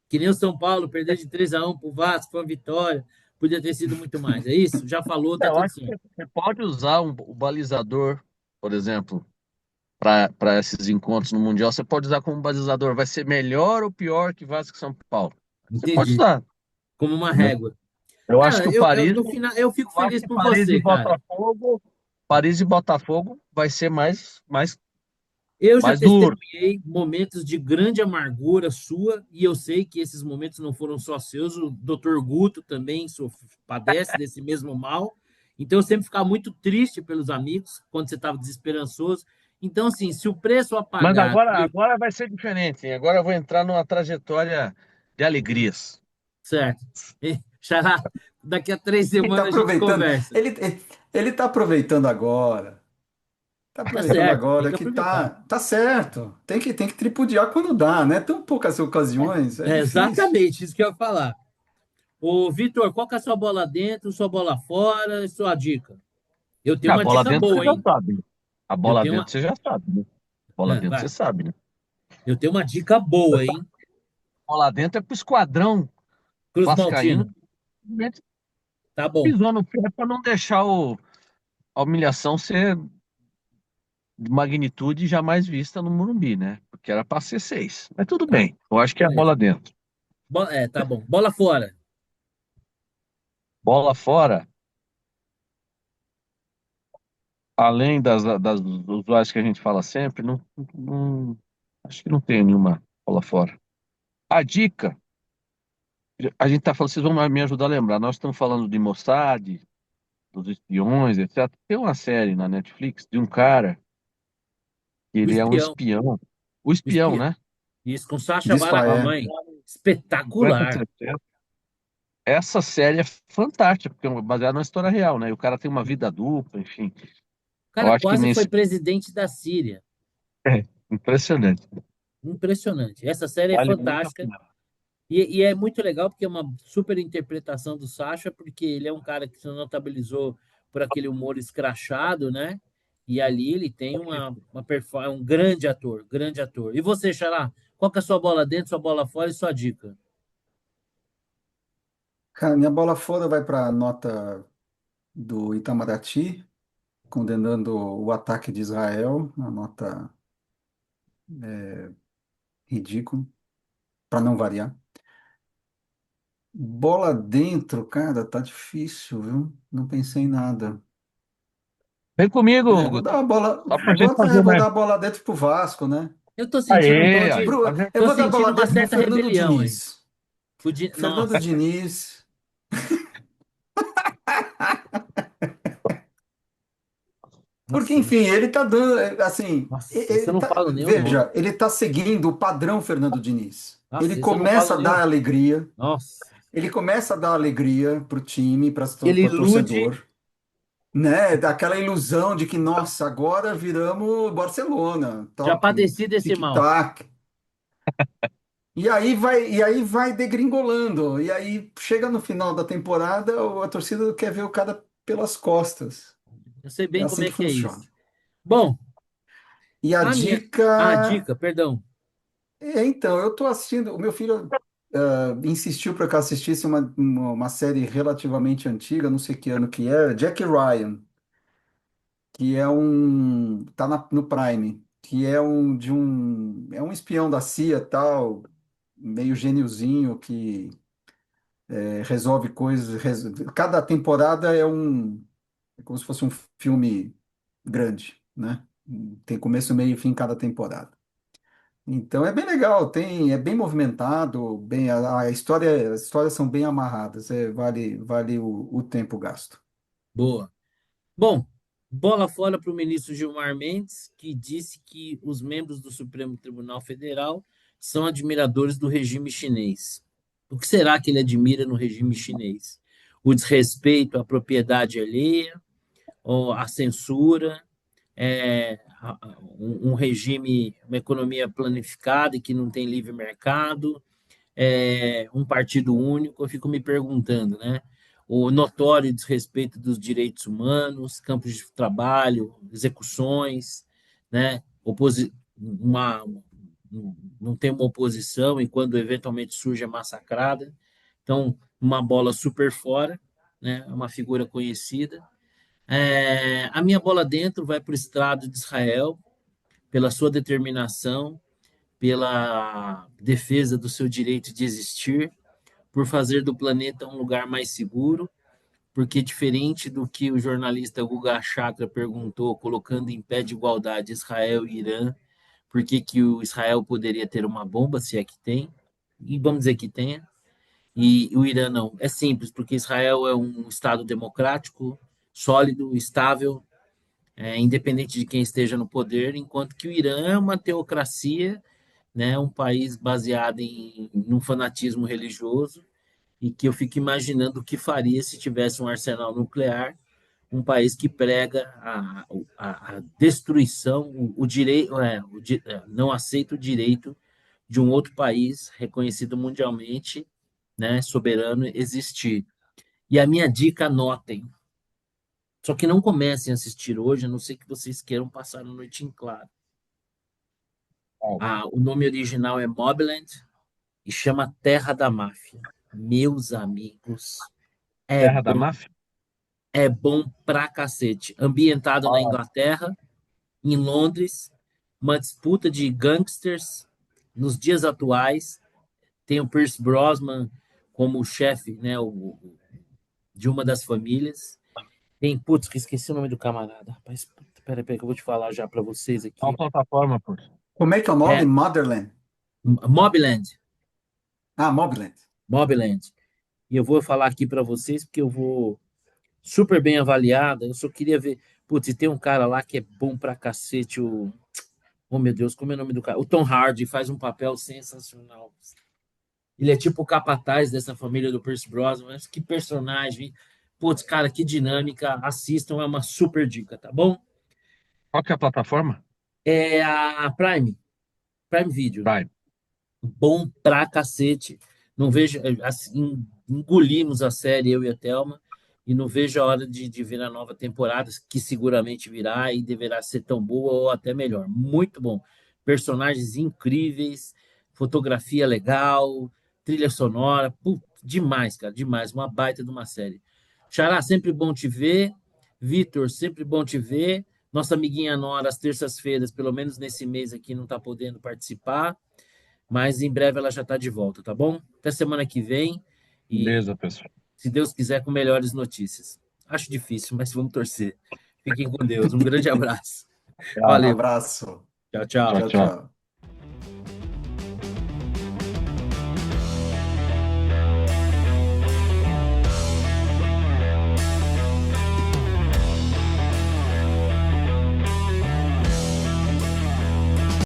A: Que nem o São Paulo, perder de 3-1 para o Vasco, foi uma vitória. Podia ter sido muito mais. É isso? Já falou, tá
B: eu
A: tudo
B: acho que
A: certo.
B: você pode usar o balizador, por exemplo, para esses encontros no Mundial, você pode usar como balizador. Vai ser melhor ou pior que Vasco e São Paulo? Você pode
A: Entendi.
B: usar,
A: Como uma
B: né?
A: régua.
B: Eu acho
A: Não,
B: que o Paris,
A: no final, eu fico
B: eu acho
A: feliz
B: que
A: por você, cara.
B: Paris e Botafogo vai ser
A: Eu já
B: mais duro.
A: testemunhei momentos de grande amargura sua, e eu sei que esses momentos não foram só seus. O Dr. Guto também padece desse mesmo mal. Então, eu sempre ficava muito triste pelos amigos quando você estava desesperançoso. Então, assim, se o preço a
B: Mas
A: pagar.
B: agora vai ser diferente, hein? Agora eu vou entrar numa trajetória de alegrias.
A: Certo. Xará, daqui a 3 semanas
C: Ele está
A: a gente
C: aproveitando.
A: conversa.
C: Ele está aproveitando agora. Está
A: Tá
C: aproveitando
A: certo, tem
C: agora
A: que
C: que
A: aproveitar.
C: tá certo. Tem que tripudiar quando dá, né? Tão poucas ocasiões, é
A: É
C: difícil.
A: exatamente isso que eu ia falar. Ô, Vitor, qual que é a sua bola dentro, sua bola fora, sua dica? Eu tenho
B: A
A: uma
B: bola
A: dica
B: dentro você
A: boa,
B: já
A: hein?
B: sabe, né? A
A: Eu
B: bola
A: tenho
B: dentro
A: uma.
B: você já sabe, né? Bola dentro você
A: Vai.
B: sabe, né?
A: Eu tenho uma dica boa, hein?
B: Bola dentro é pro esquadrão
A: Cruz
B: vascaíno
A: Maltino.
B: simplesmente
A: Tá bom.
B: pisou no pé para não deixar a humilhação ser de magnitude jamais vista no Morumbi, né? Porque era para ser 6. Mas tudo
A: Tá.
B: bem. Eu acho que é a
A: Beleza.
B: bola dentro.
A: Tá bom. Bola fora.
B: Bola fora, além das usuais que a gente fala sempre, acho que não tem nenhuma bola fora. A dica, A gente está falando, vocês vão me ajudar a lembrar. Nós estamos falando de Mossad, dos espiões, etc. Tem uma série na Netflix de um cara que
A: O
B: ele é um
A: espião,
B: espião. O
A: o
B: espião,
A: espião.
B: né?
A: Isso, com Sacha Baron
C: Dispaé.
A: Cohen.
B: 50,
A: Espetacular.
B: 60. Essa série é fantástica, porque é baseada na história real, né? E o cara tem uma vida dupla, enfim.
A: O
B: Eu
A: cara
B: acho que
A: quase foi
B: nesse.
A: presidente da Síria.
B: É impressionante.
A: Impressionante. Essa série é
B: Vale muito a
A: fantástica.
B: pena.
A: E é muito legal porque é uma super interpretação do Sacha, porque ele é um cara que se notabilizou por aquele humor escrachado, né? E ali ele tem uma performance, um grande ator, grande ator. E você, Xará, qual que é a sua bola dentro, sua bola fora e sua dica?
C: Cara, minha bola fora vai para a nota do Itamaraty, condenando o ataque de Israel, uma nota ridícula, para não variar. Bola dentro, cara, tá difícil, viu? Não pensei em nada.
B: Vem comigo,
C: Vou
B: Guto.
C: dar uma bola,
B: Só pra gente fazer
C: vou
B: mais.
C: dar a bola dentro pro Vasco, né?
A: Eu tô sentindo um tom
B: Aê, aí,
A: de.
B: tá vendo?
C: Eu
A: Tô
C: vou dar a bola
A: sentindo uma
C: dentro pro
A: certa
C: Fernando
A: rebelião aí.
C: Diniz. Fernando
A: Nossa,
C: Diniz. Porque,
A: nossa,
C: enfim, ele tá dando, assim,
A: nossa, você não fala nem o nome.
C: veja, ele tá seguindo o padrão Fernando Diniz. Ele
A: Nossa, você não
C: começa
A: fala
C: a
A: nem o.
C: dar alegria,
A: Nossa.
C: ele começa a dar alegria pro time, para
A: Ele
C: o
A: ilude.
C: torcedor, né? Daquela ilusão de que, nossa, agora viramos Barcelona,
A: Já
C: top,
A: padeci desse mal.
C: tic-tac. E aí vai degringolando. E aí chega no final da temporada, a torcida quer ver o cara pelas costas.
A: Eu sei
C: É
A: bem como
C: assim
A: é
C: que
A: que é
C: funciona.
A: isso. Bom,
C: E a
A: a minha. A
C: dica
A: dica, perdão.
C: então, eu tô assistindo. O meu filho insistiu para que eu assistisse uma série relativamente antiga, não sei que ano que é, Jack Ryan, que é tá no Prime, que é é um espião da CIA tal, meio gêniozinho que resolve coisas. Cada temporada é como se fosse um filme grande, né? Tem começo, meio e fim cada temporada. Então é bem legal, é bem movimentado, as histórias são bem amarradas, vale o tempo gasto.
A: Boa. Bom, bola fora para o ministro Gilmar Mendes, que disse que os membros do Supremo Tribunal Federal são admiradores do regime chinês. O que será que ele admira no regime chinês? O desrespeito à propriedade alheia, ou a censura, um regime, uma economia planificada e que não tem livre mercado, um partido único, eu fico me perguntando, né? O notório desrespeito dos direitos humanos, campos de trabalho, execuções, né? Uma, não tem uma oposição e quando eventualmente surge é massacrada. Então, uma bola super fora, né? Uma figura conhecida. A minha bola dentro vai para o Estado de Israel, pela sua determinação, pela defesa do seu direito de existir, por fazer do planeta um lugar mais seguro, porque diferente do que o jornalista Guga Chakra perguntou, colocando em pé de igualdade Israel e Irã, por que que o Israel poderia ter uma bomba, se é que tem, e vamos dizer que tenha, e o Irã não. É simples, porque Israel é um Estado democrático, sólido, estável, independente de quem esteja no poder, enquanto que o Irã é uma teocracia, né, um país baseado num fanatismo religioso, e que eu fico imaginando o que faria se tivesse um arsenal nuclear, um país que prega a destruição, o direito, não aceita o direito de um outro país reconhecido mundialmente, né, soberano, existir. E a minha dica, anotem. Só que não comecem a assistir hoje, a não ser que vocês queiram passar a noite em claro. O nome original é Mobland e chama Terra da Máfia. Meus amigos, é
B: Terra da
A: bom,
B: Máfia?
A: é bom pra cacete. Ambientado na
B: Ah,
A: Inglaterra, em Londres, uma disputa de gangsters nos dias atuais. Tem o Pierce Brosnan como o chefe, né, de uma das famílias. Tem, putz, que esqueci o nome do camarada. Rapaz, peraí, que eu vou te falar já pra vocês
B: qual
A: aqui.
B: plataforma, pô?
C: Como é que é o nome?
A: É
C: Motherland.
A: Mobland.
C: Ah, Mobland.
A: Mobland. e eu vou falar aqui para vocês, porque eu vou super bem avaliada. Eu só queria ver. Putz, e tem um cara lá que é bom pra cacete, oh meu Deus, como é o nome do cara? O Tom Hardy faz um papel sensacional. Ele é tipo o capataz dessa família do Pierce Brosnan, mas que personagem. Putz, cara, que dinâmica. Assistam, é uma super dica, tá bom?
B: Qual que é a plataforma?
A: É a Prime Video.
B: Prime.
A: Bom pra cacete. Não vejo, assim, engolimos a série, eu e a Thelma, e não vejo a hora de ver a nova temporada, que seguramente virá e deverá ser tão boa ou até melhor. Muito bom. Personagens incríveis, fotografia legal, trilha sonora, putz, demais, cara, demais. Uma baita de uma série. Xará, sempre bom te ver. Vitor, sempre bom te ver. Nossa amiguinha Nora, às terças-feiras, pelo menos nesse mês aqui, não está podendo participar, mas em breve ela já está de volta, tá bom? Até semana que vem e,
B: Beleza, pessoal.
A: se Deus quiser, com melhores notícias. Acho difícil, mas vamos torcer. Fiquem com Deus. Um grande abraço.
C: Um
A: Valeu.
C: abraço.
A: Tchau,
B: Tchau,
A: tchau.
C: Tchau,
B: tchau.
C: tchau.